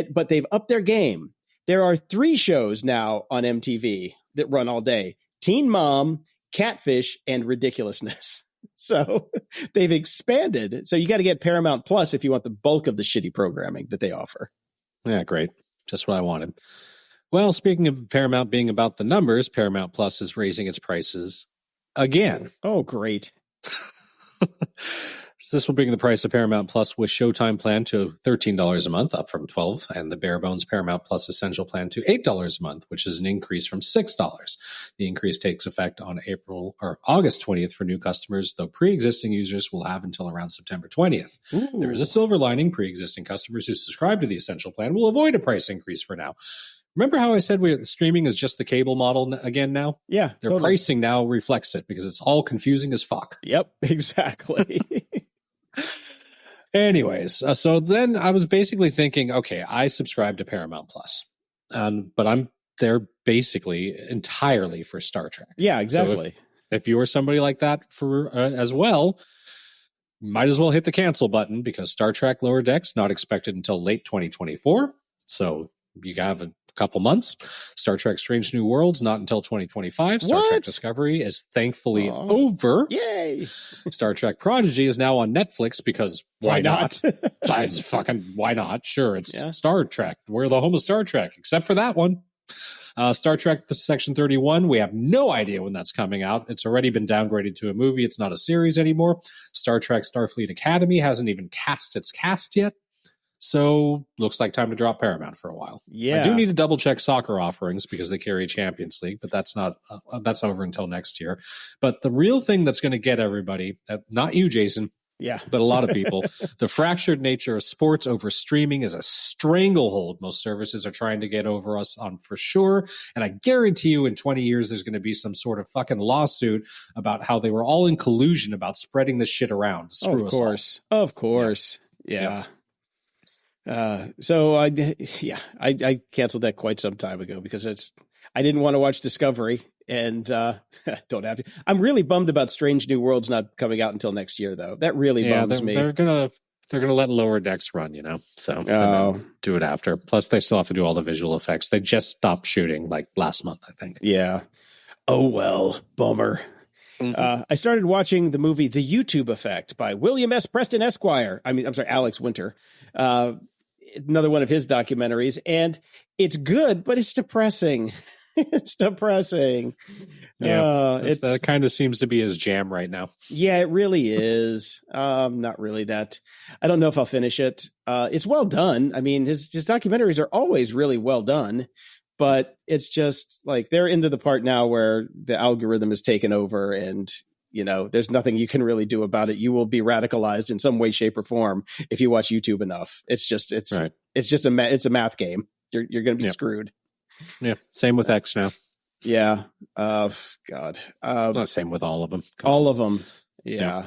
[SPEAKER 2] But they've upped their game. There are 3 shows now on MTV that run all day: Teen Mom, Catfish, and Ridiculousness. So they've expanded. So you got to get Paramount Plus if you want the bulk of the shitty programming that they offer.
[SPEAKER 3] Yeah, great. Just what I wanted. Well, speaking of Paramount being about the numbers, Paramount Plus is raising its prices again.
[SPEAKER 2] Oh, great.
[SPEAKER 3] So this will bring the price of Paramount Plus with Showtime plan to $13 a month, up from $12, and the bare bones Paramount Plus Essential plan to $8 a month, which is an increase from $6. The increase takes effect on August 20th for new customers, though pre-existing users will have until around September 20th. Ooh. There is a silver lining. Pre-existing customers who subscribe to the Essential plan will avoid a price increase for now. Remember how I said streaming is just the cable model again now?
[SPEAKER 2] Yeah.
[SPEAKER 3] Their pricing now reflects it because it's all confusing as fuck.
[SPEAKER 2] Yep, exactly.
[SPEAKER 3] Anyways, so then I was basically thinking, okay, I subscribe to Paramount Plus, but I'm there basically entirely for Star Trek.
[SPEAKER 2] Yeah, exactly.
[SPEAKER 3] So if you are somebody like that for as well, might as well hit the cancel button because Star Trek Lower Decks not expected until late 2024. So you have a couple months. Star Trek Strange New Worlds not until 2025. Star Trek Discovery is thankfully over.
[SPEAKER 2] Yay.
[SPEAKER 3] Star Trek Prodigy is now on Netflix because why not? Why not? Sure, it's Star Trek. We're the home of Star Trek, except for that one. Star Trek Section 31, we have no idea when that's coming out. It's already been downgraded to a movie. It's not a series anymore. Star Trek Starfleet Academy hasn't even cast its cast yet. So looks like time to drop Paramount for a while.
[SPEAKER 2] Yeah,
[SPEAKER 3] I do need to double check soccer offerings because they carry Champions League, but that's over until next year. But the real thing that's going to get everybody, not you, Jason, but a lot of people, the fractured nature of sports over streaming is a stranglehold most services are trying to get over us on for sure. And I guarantee you in 20 years, there's going to be some sort of fucking lawsuit about how they were all in collusion about spreading this shit around to screw us all.
[SPEAKER 2] Of course. Yeah. So I canceled that quite some time ago because I didn't want to watch Discovery and don't have to. I'm really bummed about Strange New Worlds not coming out until next year though. That really bums me.
[SPEAKER 3] They're gonna let Lower Decks run, so and then do it after. Plus they still have to do all the visual effects. They just stopped shooting like last month, I think.
[SPEAKER 2] Yeah. Oh well, bummer. I started watching the movie The YouTube Effect by William S. Preston Esquire. Alex Winter. Another one of his documentaries, and it's good, but it's depressing. It's depressing.
[SPEAKER 3] Yeah, that kind of seems to be his jam right now.
[SPEAKER 2] Yeah, it really is. Not really that. I don't know if I'll finish it. It's well done. I mean, his documentaries are always really well done, but it's just like they're into the part now where the algorithm is taken over and there's nothing you can really do about it. You will be radicalized in some way, shape, or form if you watch YouTube enough. It's a math game. You're going to be screwed.
[SPEAKER 3] Yeah. Same with X now.
[SPEAKER 2] Yeah. God.
[SPEAKER 3] Same with all of them.
[SPEAKER 2] All of them. Yeah.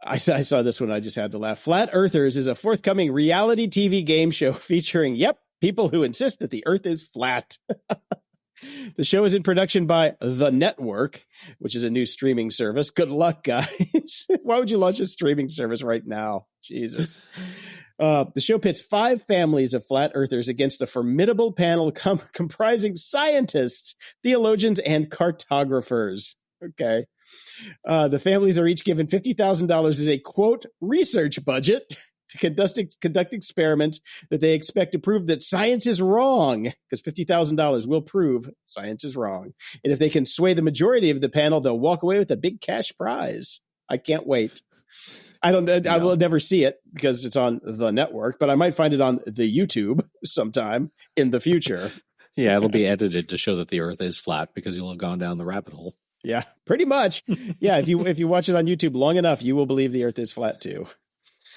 [SPEAKER 2] I saw this one. I just had to laugh. Flat Earthers is a forthcoming reality TV game show featuring, people who insist that the Earth is flat. The show is in production by The Network, which is a new streaming service. Good luck, guys. Why would you launch a streaming service right now? Jesus. The show pits 5 families of flat earthers against a formidable panel comprising scientists, theologians, and cartographers. Okay. The families are each given $50,000 as a, quote, research budget to conduct experiments that they expect to prove that science is wrong, because $50,000 will prove science is wrong. And if they can sway the majority of the panel, they'll walk away with a big cash prize. I can't wait. I will never see it because it's on the network, but I might find it on the YouTube sometime in the future.
[SPEAKER 3] Yeah, it'll be edited to show that the Earth is flat because you'll have gone down the rabbit hole.
[SPEAKER 2] Yeah, pretty much. Yeah, if you watch it on YouTube long enough, you will believe the Earth is flat too.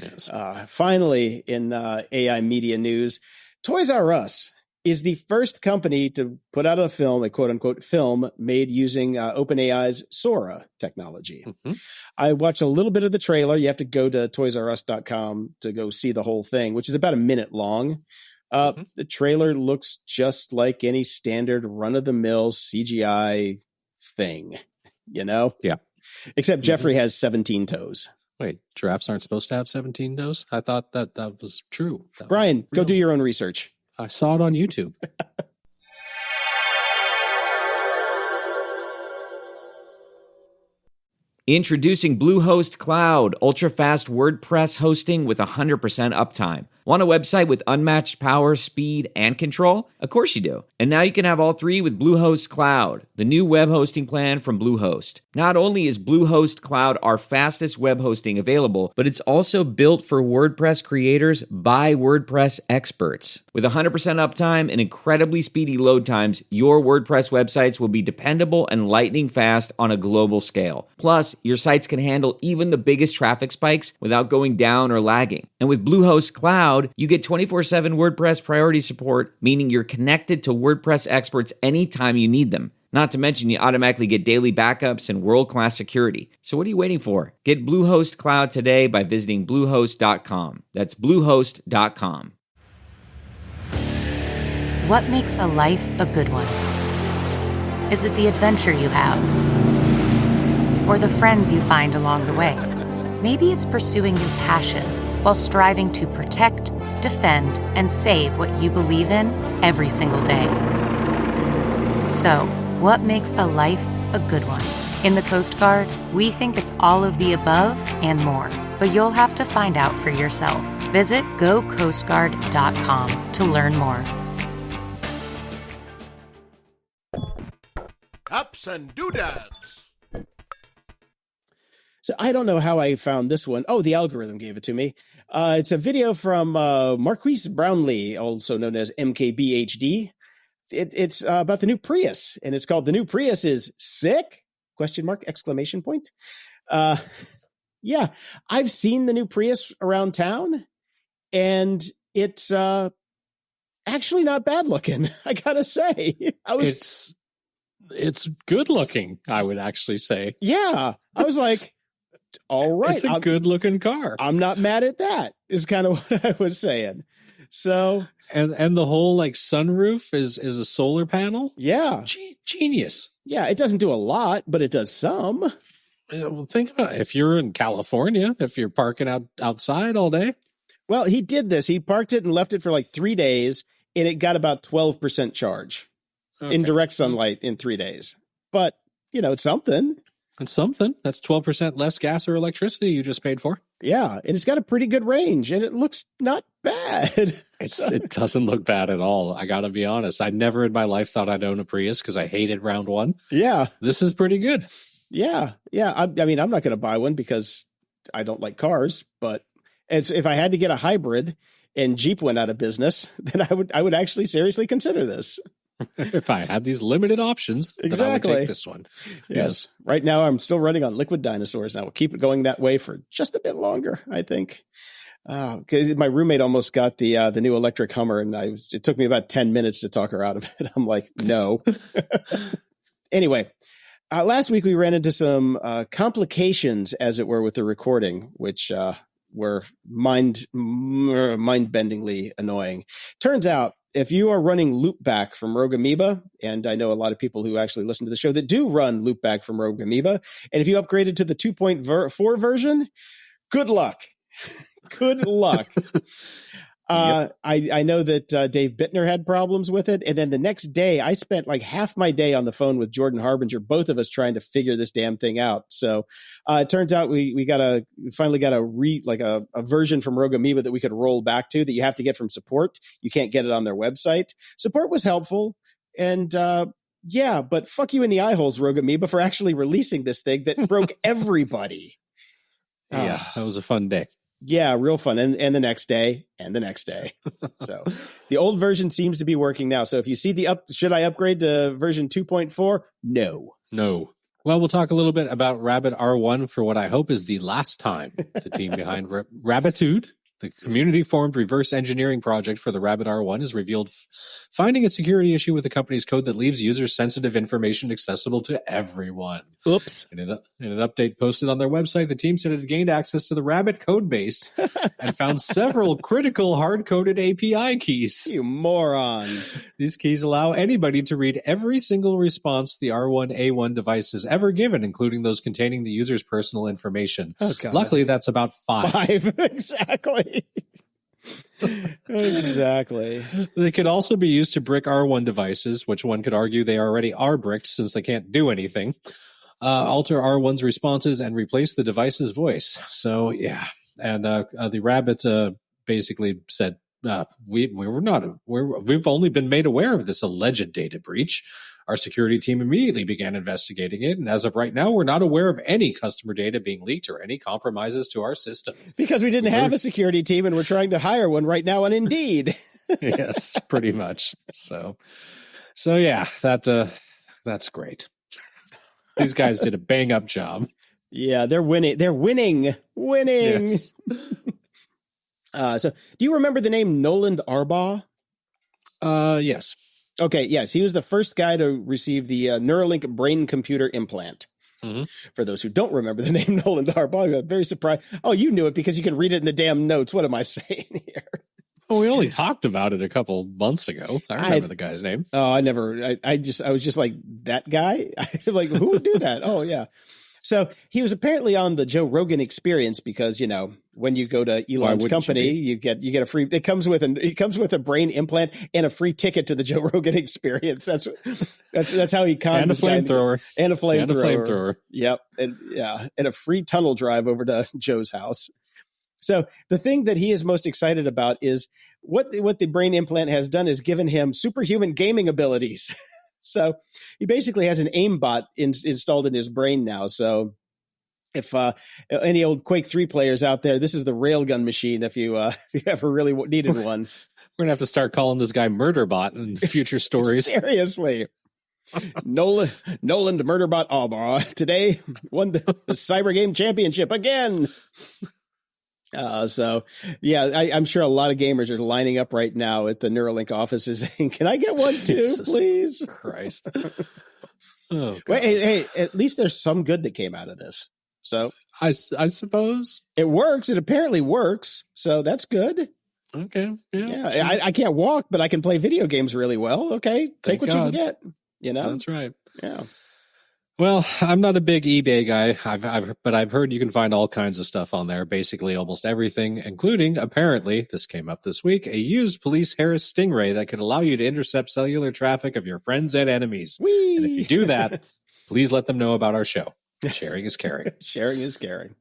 [SPEAKER 3] Yes.
[SPEAKER 2] Finally, in AI media news, Toys R Us is the first company to put out a film, a quote-unquote film, made using OpenAI's Sora technology. Mm-hmm. I watched a little bit of the trailer. You have to go to toysrus.com to go see the whole thing, which is about a minute long. The trailer looks just like any standard run-of-the-mill CGI thing, you know?
[SPEAKER 3] Yeah.
[SPEAKER 2] Except Jeffrey has 17 toes.
[SPEAKER 3] Wait, giraffes aren't supposed to have 17 toes? I thought that was true.
[SPEAKER 2] Brian, go do your own research.
[SPEAKER 3] I saw it on YouTube.
[SPEAKER 4] Introducing Bluehost Cloud, ultra-fast WordPress hosting with 100% uptime. Want a website with unmatched power, speed, and control? Of course you do. And now you can have all three with Bluehost Cloud, the new web hosting plan from Bluehost. Not only is Bluehost Cloud our fastest web hosting available, but it's also built for WordPress creators by WordPress experts. With 100% uptime and incredibly speedy load times, your WordPress websites will be dependable and lightning fast on a global scale. Plus, your sites can handle even the biggest traffic spikes without going down or lagging. And with Bluehost Cloud, you get 24/7 WordPress priority support, meaning you're connected to WordPress experts anytime you need them. Not to mention, you automatically get daily backups and world-class security. So what are you waiting for? Get Bluehost Cloud today by visiting Bluehost.com. That's Bluehost.com.
[SPEAKER 5] What makes a life a good one? Is it the adventure you have? Or the friends you find along the way? Maybe it's pursuing your passion while striving to protect, defend, and save what you believe in every single day. So, what makes a life a good one? In the Coast Guard, we think it's all of the above and more, but you'll have to find out for yourself. Visit gocoastguard.com to learn more.
[SPEAKER 1] Ups and doodads.
[SPEAKER 2] So I don't know how I found this one. Oh, the algorithm gave it to me. It's a video from Marquise Brownlee, also known as MKBHD. It's about the new Prius, and it's called "The New Prius is Sick?" ? Exclamation point. Yeah, I've seen the new Prius around town, and it's actually not bad looking. I gotta say,
[SPEAKER 3] it's good looking. I would actually say.
[SPEAKER 2] Yeah, I was like, all right,
[SPEAKER 3] it's a good looking car.
[SPEAKER 2] I'm not mad at that. Is kind of what I was saying. So
[SPEAKER 3] and the whole like sunroof is a solar panel.
[SPEAKER 2] Yeah,
[SPEAKER 3] genius.
[SPEAKER 2] Yeah, it doesn't do a lot, but it does some.
[SPEAKER 3] Well, think about it. If you're in California, if you're parking outside all day.
[SPEAKER 2] Well, he did this. He parked it and left it for like 3 days, and it got about 12% charge in direct sunlight in 3 days. But it's something.
[SPEAKER 3] It's something. That's 12% less gas or electricity you just paid for.
[SPEAKER 2] Yeah, and it's got a pretty good range, and it looks not bad.
[SPEAKER 3] It doesn't look bad at all. I got to be honest. I never in my life thought I'd own a Prius because I hated round one.
[SPEAKER 2] Yeah.
[SPEAKER 3] This is pretty good.
[SPEAKER 2] Yeah. I mean, I'm not going to buy one because I don't like cars, but if I had to get a hybrid and Jeep went out of business, then I would actually seriously consider this.
[SPEAKER 3] If I had these limited options,
[SPEAKER 2] exactly.
[SPEAKER 3] then I would take this one.
[SPEAKER 2] Yes. Right now, I'm still running on liquid dinosaurs. Now we'll keep it going that way for just a bit longer, I think. My roommate almost got the new electric Hummer, and it took me about 10 minutes to talk her out of it. I'm like, no. Anyway, last week we ran into some complications, as it were, with the recording, which were mind-bendingly annoying. Turns out, if you are running Loopback from Rogue Amoeba, and I know a lot of people who actually listen to the show that do run Loopback from Rogue Amoeba, and if you upgraded to the 2.4 version, good luck. Good luck. I know that Dave Bittner had problems with it. And then the next day, I spent like half my day on the phone with Jordan Harbinger, both of us trying to figure this damn thing out. So it turns out we finally got a version from Rogue Amoeba that we could roll back to that you have to get from support. You can't get it on their website. Support was helpful. And yeah, but fuck you in the eye holes, Rogue Amoeba, for actually releasing this thing that broke everybody.
[SPEAKER 3] Yeah, that was a fun day.
[SPEAKER 2] Yeah, real fun. And the next day and the next day. So the old version seems to be working now. So if you see should I upgrade to version 2.4? No.
[SPEAKER 3] Well, we'll talk a little bit about Rabbit R1 for what I hope is the last time. The team behind Rabbitude, the community-formed reverse engineering project for the Rabbit R1, has revealed finding a security issue with the company's code that leaves user-sensitive information accessible to everyone.
[SPEAKER 2] Oops.
[SPEAKER 3] In an update posted on their website, the team said it had gained access to the Rabbit code base and found several critical hard-coded API keys.
[SPEAKER 2] You morons.
[SPEAKER 3] These keys allow anybody to read every single response the R1A1 device has ever given, including those containing the user's personal information.
[SPEAKER 2] Oh, God.
[SPEAKER 3] Luckily, that's about 5.
[SPEAKER 2] Exactly. Exactly.
[SPEAKER 3] They could also be used to brick R1 devices, which one could argue they already are bricked since they can't do anything. Alter R1's responses and replace the device's voice. So, yeah. And the Rabbit basically said, we've only been made aware of this alleged data breach. Our security team immediately began investigating it, and as of right now, we're not aware of any customer data being leaked or any compromises to our systems.
[SPEAKER 2] Because we didn't have a security team, and we're trying to hire one right now on Indeed.
[SPEAKER 3] Yes, pretty much. So yeah, that's great. These guys did a bang-up job.
[SPEAKER 2] Yeah, they're winning. They're winning.
[SPEAKER 3] Yes.
[SPEAKER 2] So, do you remember the name Noland Arbaugh?
[SPEAKER 3] Yes.
[SPEAKER 2] Okay, yes. He was the first guy to receive the Neuralink brain-computer implant.
[SPEAKER 3] Mm-hmm.
[SPEAKER 2] For those who don't remember the name Noland Arbaugh, I'm very surprised. Oh, you knew it because you can read it in the damn notes. What am I saying here?
[SPEAKER 3] Well, we only talked about it a couple months ago. I remember the guy's name.
[SPEAKER 2] Oh, I was just like, that guy? Like, who would do that? Oh, yeah. So he was apparently on the Joe Rogan Experience because, you know, when you go to Elon's company, you get a free. It comes with a brain implant and a free ticket to the Joe Rogan Experience. That's how he conned
[SPEAKER 3] and a flamethrower
[SPEAKER 2] and a flamethrower. Yep, and a free tunnel drive over to Joe's house. So the thing that he is most excited about is what the brain implant has done is given him superhuman gaming abilities. So he basically has an aimbot installed in his brain now. So if any old Quake 3 players out there, this is the railgun machine if you ever really needed one.
[SPEAKER 3] We're going to have to start calling this guy Murderbot in future stories.
[SPEAKER 2] Seriously. Nolan Murderbot Arbaugh today won the Cyber Game Championship again. So, yeah, I'm sure a lot of gamers are lining up right now at the Neuralink offices saying, can I get one too,
[SPEAKER 3] Jesus
[SPEAKER 2] please?
[SPEAKER 3] Christ. Oh, God.
[SPEAKER 2] Wait, hey, at least there's some good that came out of this. So
[SPEAKER 3] I suppose.
[SPEAKER 2] It works. It apparently works. So that's good.
[SPEAKER 3] Okay.
[SPEAKER 2] Yeah. I can't walk, but I can play video games really well. Okay. Take what you can get. You know?
[SPEAKER 3] That's right.
[SPEAKER 2] Yeah.
[SPEAKER 3] Well, I'm not a big eBay guy, but I've heard you can find all kinds of stuff on there, basically almost everything, including, apparently, this came up this week, a used police Harris Stingray that could allow you to intercept cellular traffic of your friends and enemies.
[SPEAKER 2] Whee!
[SPEAKER 3] And if you do that, please let them know about our show. Sharing is caring.
[SPEAKER 2] Sharing is caring.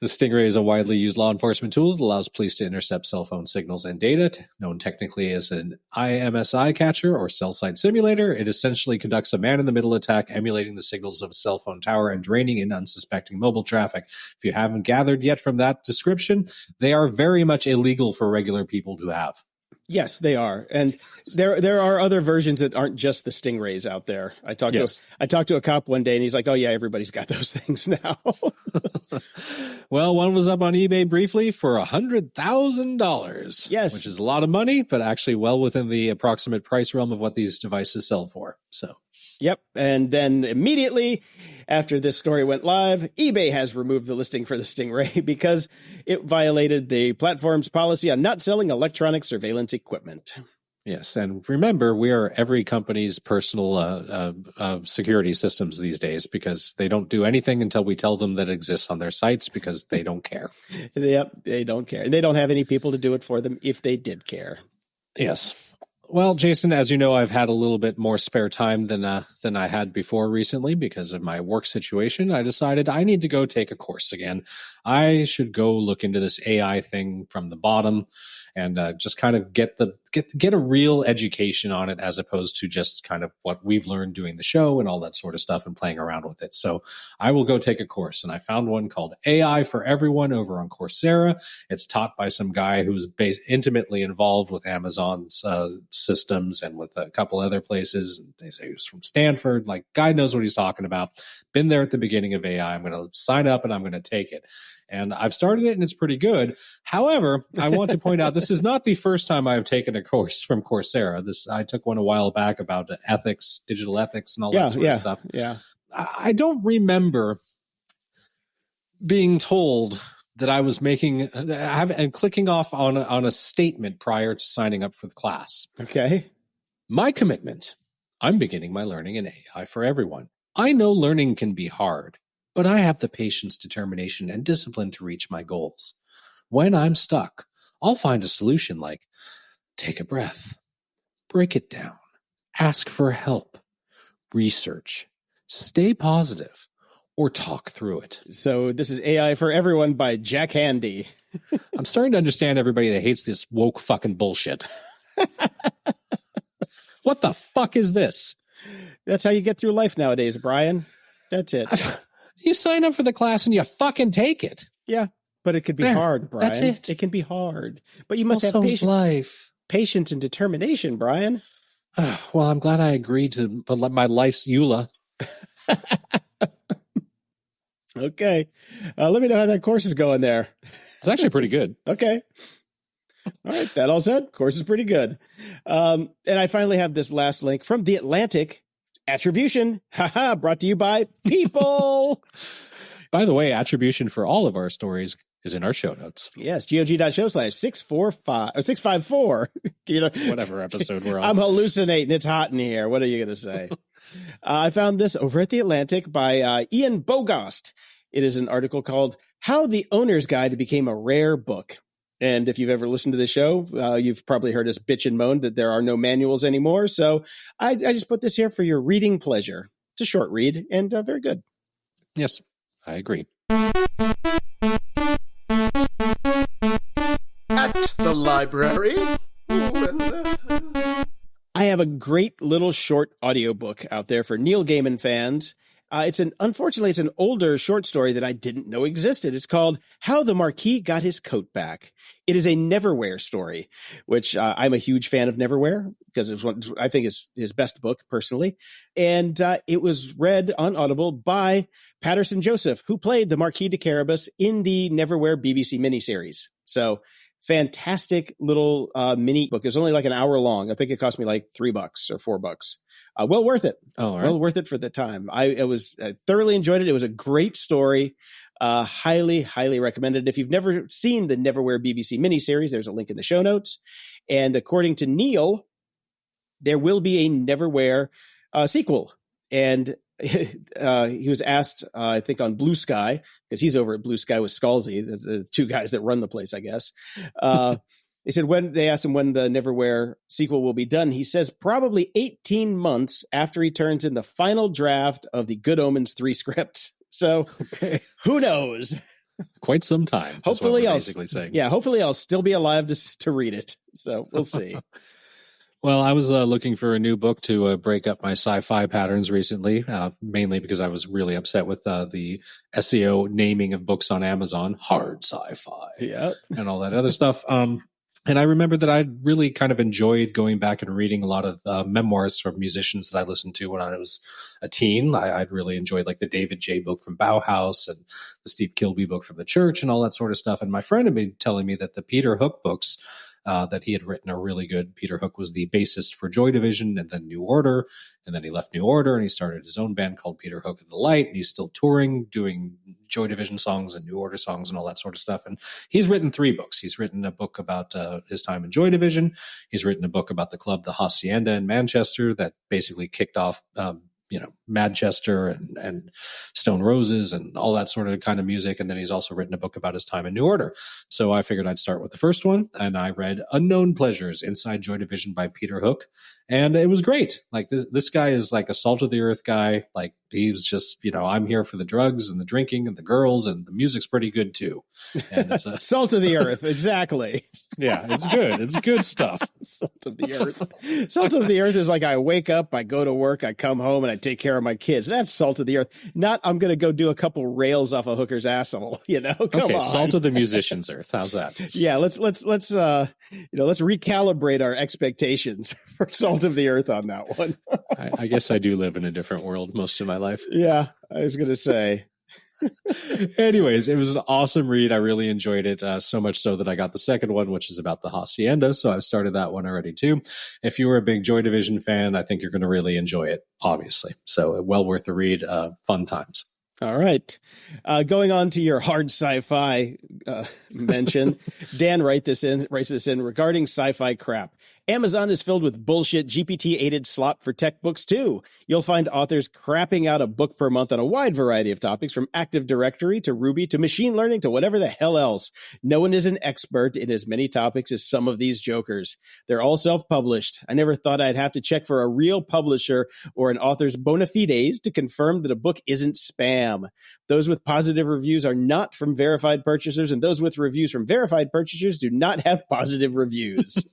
[SPEAKER 3] The Stingray is a widely used law enforcement tool that allows police to intercept cell phone signals and data. Known technically as an IMSI catcher or cell site simulator, it essentially conducts a man-in-the-middle attack emulating the signals of a cell phone tower and draining in unsuspecting mobile traffic. If you haven't gathered yet from that description, they are very much illegal for regular people to have.
[SPEAKER 2] Yes, they are. And there are other versions that aren't just the Stingrays out there. I talked to a cop one day and he's like, oh yeah, everybody's got those things now.
[SPEAKER 3] Well, one was up on eBay briefly for $100,000.
[SPEAKER 2] Yes.
[SPEAKER 3] Which is a lot of money, but actually well within the approximate price realm of what these devices sell for. So.
[SPEAKER 2] Yep. And then immediately after this story went live, eBay has removed the listing for the Stingray because it violated the platform's policy on not selling electronic surveillance equipment.
[SPEAKER 3] Yes, and remember, we are every company's personal security systems these days because they don't do anything until we tell them that it exists on their sites because they don't care.
[SPEAKER 2] Yep, they don't care. They don't have any people to do it for them if they did care.
[SPEAKER 3] Yes. Well, Jason, as you know, I've had a little bit more spare time than I had before recently because of my work situation. I decided I need to go take a course again. I should go look into this AI thing from the bottom and just kind of get a real education on it as opposed to just kind of what we've learned doing the show and all that sort of stuff and playing around with it. So I will go take a course, and I found one called AI for Everyone over on Coursera. It's taught by some guy who's intimately involved with Amazon's systems and with a couple other places. They say he was from Stanford. Like, guy knows what he's talking about. Been there at the beginning of AI. I'm going to sign up and I'm going to take it. And I've started it and it's pretty good. However, I want to point out this is not the first time I've taken a course from Coursera. I took one a while back about ethics, digital ethics, and all that sort of stuff.
[SPEAKER 2] Yeah.
[SPEAKER 3] I don't remember being told that I was and clicking off on a statement prior to signing up for the class.
[SPEAKER 2] Okay.
[SPEAKER 3] My commitment. I'm beginning my learning in AI for everyone. I know learning can be hard, but I have the patience, determination, and discipline to reach my goals. When I'm stuck, I'll find a solution like take a breath, break it down, ask for help, research, stay positive, or talk through it.
[SPEAKER 2] So this is AI for Everyone by Jack Handy.
[SPEAKER 3] I'm starting to understand everybody that hates this woke fucking bullshit. What the fuck is this?
[SPEAKER 2] That's how you get through life nowadays, Brian. That's it.
[SPEAKER 3] You sign up for the class and you fucking take it.
[SPEAKER 2] Yeah, but it could be hard, Brian.
[SPEAKER 3] That's it.
[SPEAKER 2] It can be hard. But you must have patience and determination, Brian.
[SPEAKER 3] Well, I'm glad I agreed to my life's EULA.
[SPEAKER 2] Okay. Let me know how that course is going there.
[SPEAKER 3] It's actually pretty good.
[SPEAKER 2] Okay. All right. That all said, course is pretty good. And I finally have this last link from The Atlantic. Attribution. Haha. Brought to you by People.
[SPEAKER 3] By the way, attribution for all of our stories is in our show notes.
[SPEAKER 2] Yes. GOG.show/654.
[SPEAKER 3] Whatever episode we're on.
[SPEAKER 2] I'm hallucinating. It's hot in here. What are you going to say? I found this over at The Atlantic by Ian Bogost. It is an article called How the Owner's Guide Became a Rare Book. And if you've ever listened to the show, you've probably heard us bitch and moan that there are no manuals anymore. So I just put this here for your reading pleasure. It's a short read and very good.
[SPEAKER 3] Yes, I agree.
[SPEAKER 1] At the library.
[SPEAKER 2] I have a great little short audiobook out there for Neil Gaiman fans. Unfortunately, it's an older short story that I didn't know existed. It's called How the Marquis Got His Coat Back. It is a Neverwhere story, which I'm a huge fan of Neverwhere because it's I think is his best book personally. And it was read on Audible by Patterson Joseph, who played the Marquis de Carabas in the Neverwhere BBC miniseries. So fantastic little mini book. It was only like an hour long. I think it cost me like $3 or $4. Well worth it.
[SPEAKER 3] Oh, right.
[SPEAKER 2] Well worth it for the time. I thoroughly enjoyed it. It was a great story. Highly, highly recommended. If you've never seen the Neverwhere BBC miniseries, there's a link in the show notes. And according to Neil, there will be a Neverwhere sequel. And he was asked, I think on Blue Sky, because he's over at Blue Sky with Scalzi, the two guys that run the place, I guess. They asked him when the Neverwhere sequel will be done. He says probably 18 months after he turns in the final draft of the Good Omens 3 script. So Who knows?
[SPEAKER 3] Quite some time.
[SPEAKER 2] Hopefully I'll still be alive to read it. So we'll see.
[SPEAKER 3] Well, I was looking for a new book to break up my sci-fi patterns recently, mainly because I was really upset with the SEO naming of books on Amazon, hard sci-fi, and all that other stuff. And I remember that I really kind of enjoyed going back and reading a lot of memoirs from musicians that I listened to when I was a teen. I'd really enjoyed like the David J. book from Bauhaus and the Steve Kilbey book from The Church and all that sort of stuff. And my friend had been telling me that the Peter Hook books that he had written are really good. Peter Hook was the bassist for Joy Division and then New Order. And then he left New Order and he started his own band called Peter Hook and the Light. And he's still touring, doing Joy Division songs and New Order songs and all that sort of stuff. And he's written 3 books. He's written a book about his time in Joy Division. He's written a book about the club, the Hacienda in Manchester, that basically kicked off Manchester and Stone Roses and all that sort of kind of music. And then he's also written a book about his time in New Order. So I figured I'd start with the first one, and I read Unknown Pleasures, Inside Joy Division by Peter Hook. And it was great. Like this guy is like a salt of the earth guy. Like he's just, I'm here for the drugs and the drinking and the girls, and the music's pretty good too. And it's
[SPEAKER 2] salt of the earth. Exactly.
[SPEAKER 3] Yeah, it's good. It's good stuff.
[SPEAKER 2] Salt of the earth. Salt of the earth is like I wake up, I go to work, I come home, and I take care of my kids. That's salt of the earth. Not I'm going to go do a couple rails off a hooker's asshole. Come on.
[SPEAKER 3] Salt of the musician's earth. How's that?
[SPEAKER 2] Yeah, let's recalibrate our expectations for salt of the earth on that one.
[SPEAKER 3] I guess I do live in a different world most of my life.
[SPEAKER 2] Yeah, I was going to say.
[SPEAKER 3] Anyways, it was an awesome read. I really enjoyed it, so much so that I got the second one, which is about the Hacienda. So I've started that one already too. If you were a big Joy Division fan, I think you're going to really enjoy it, obviously. So well worth the read. Fun times.
[SPEAKER 2] All right. Going on to your hard sci-fi mention, Dan writes this in regarding sci-fi crap. Amazon is filled with bullshit GPT-aided slop for tech books, too. You'll find authors crapping out a book per month on a wide variety of topics, from Active Directory to Ruby to machine learning to whatever the hell else. No one is an expert in as many topics as some of these jokers. They're all self-published. I never thought I'd have to check for a real publisher or an author's bona fides to confirm that a book isn't spam. Those with positive reviews are not from verified purchasers, and those with reviews from verified purchasers do not have positive reviews.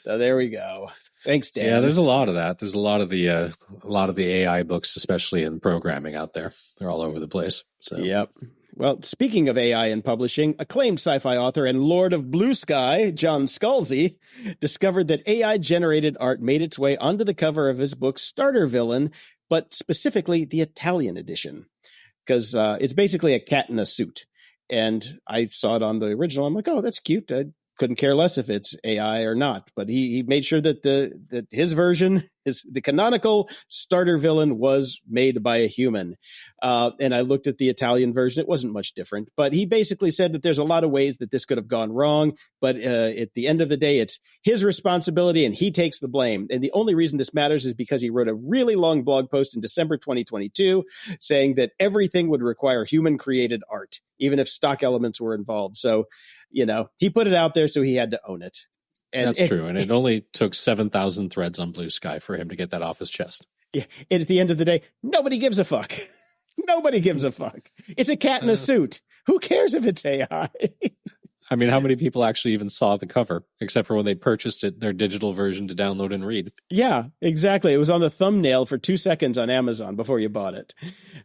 [SPEAKER 2] So there we go. Thanks, Dan.
[SPEAKER 3] Yeah, there's a lot of that. There's a lot of the AI books, especially in programming out there. They're all over the place. So
[SPEAKER 2] yep. Well, speaking of AI in publishing, acclaimed sci-fi author and Lord of Blue Sky, John Scalzi, discovered that AI-generated art made its way onto the cover of his book Starter Villain, but specifically the Italian edition, because it's basically a cat in a suit. And I saw it on the original. I'm like, oh, that's cute. I couldn't care less if it's AI or not. But he made sure that his version, the canonical starter villain, was made by a human. And I looked at the Italian version. It wasn't much different. But he basically said that there's a lot of ways that this could have gone wrong. But at the end of the day, it's his responsibility and he takes the blame. And the only reason this matters is because he wrote a really long blog post in December 2022 saying that everything would require human-created art, even if stock elements were involved. So, he put it out there, so he had to own it. And
[SPEAKER 3] that's true. And it only took 7,000 threads on Blue Sky for him to get that off his chest.
[SPEAKER 2] Yeah. And at the end of the day, nobody gives a fuck. Nobody gives a fuck. It's a cat in a suit. Who cares if it's AI?
[SPEAKER 3] I mean, how many people actually even saw the cover, except for when they purchased it, their digital version to download and read?
[SPEAKER 2] Yeah, exactly. It was on the thumbnail for 2 seconds on Amazon before you bought it.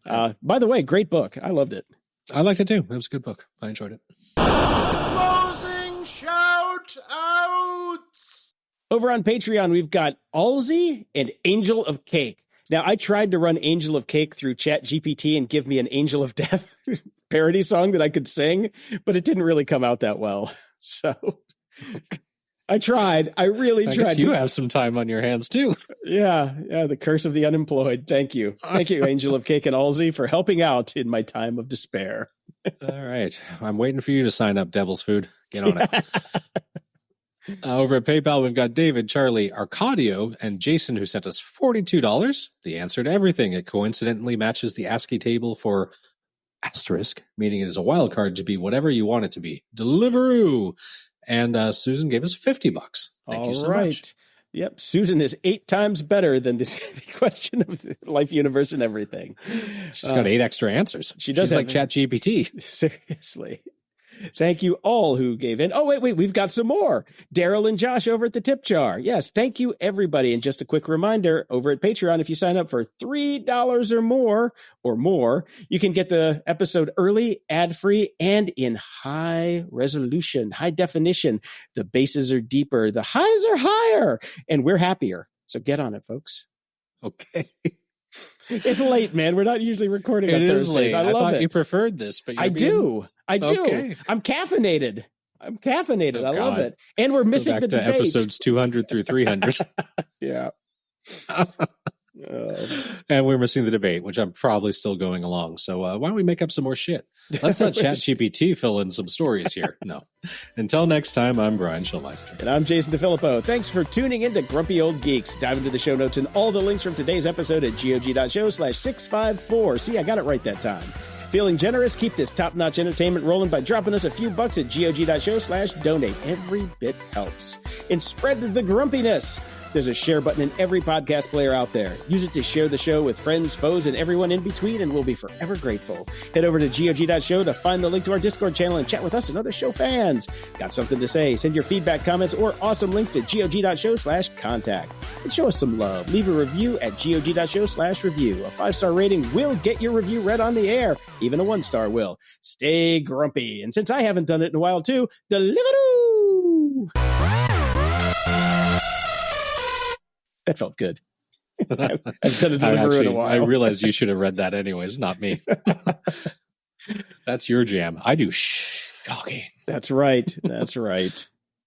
[SPEAKER 2] By the way, great book. I loved it.
[SPEAKER 3] I liked it too. It was a good book. I enjoyed it.
[SPEAKER 1] Closing shout outs.
[SPEAKER 2] Over on Patreon, we've got Alzi and Angel of Cake. Now, I tried to run Angel of Cake through ChatGPT and give me an Angel of Death parody song that I could sing, but it didn't really come out that well. So I tried. I really tried.
[SPEAKER 3] Guess you have some time on your hands too.
[SPEAKER 2] Yeah. The curse of the unemployed. Thank you. Thank you, Angel of Cake and Alzi, for helping out in my time of despair.
[SPEAKER 3] All right. I'm waiting for you to sign up, Devil's Food. Get on it. Over at PayPal, we've got David, Charlie, Arcadio, and Jason, who sent us $42. The answer to everything. It coincidentally matches the ASCII table for asterisk, meaning it is a wild card to be whatever you want it to be. Deliveroo. And Susan gave us $50. Thank you so much.
[SPEAKER 2] Yep. Susan is 8 times better than this the question of life, universe, and everything.
[SPEAKER 3] She's got 8 extra answers.
[SPEAKER 2] She does.
[SPEAKER 3] She's like ChatGPT.
[SPEAKER 2] Seriously. Thank you all who gave in. Oh, wait, we've got some more. Daryl and Josh over at the Tip Jar. Yes, thank you, everybody. And just a quick reminder, over at Patreon, if you sign up for $3 or more, you can get the episode early, ad-free, and in high resolution, high definition. The basses are deeper, the highs are higher, and we're happier. So get on it, folks.
[SPEAKER 3] Okay.
[SPEAKER 2] It's late, man. We're not usually recording on Thursdays. I love it.
[SPEAKER 3] You preferred this, but
[SPEAKER 2] I do. Okay. I'm caffeinated.
[SPEAKER 3] Oh,
[SPEAKER 2] I love it. And we're missing the debate.
[SPEAKER 3] Episodes 200 through 300.
[SPEAKER 2] Yeah.
[SPEAKER 3] And we're missing the debate, which I'm probably still going along. So why don't we make up some more shit? Let's let ChatGPT fill in some stories here. No. Until next time, I'm Brian Schulmeister.
[SPEAKER 2] And I'm Jason DeFilippo. Thanks for tuning in to Grumpy Old Geeks. Dive into the show notes and all the links from today's episode at gog.show/654. See, I got it right that time. Feeling generous? Keep this top-notch entertainment rolling by dropping us a few bucks at gog.show/donate. Every bit helps. And spread the grumpiness. There's a share button in every podcast player out there. Use it to share the show with friends, foes, and everyone in between, and we'll be forever grateful. Head over to gog.show to find the link to our Discord channel and chat with us and other show fans. Got something to say? Send your feedback, comments, or awesome links to gog.show/contact. And show us some love. Leave a review at gog.show/review. A 5-star rating will get your review read on the air. Even a 1-star will. Stay grumpy. And since I haven't done it in a while too, Deliveroo! That felt good. I've done a Deliveroo in a while.
[SPEAKER 3] I realized you should have read that anyways, not me. That's your jam. I do shocking.
[SPEAKER 2] That's right. That's right.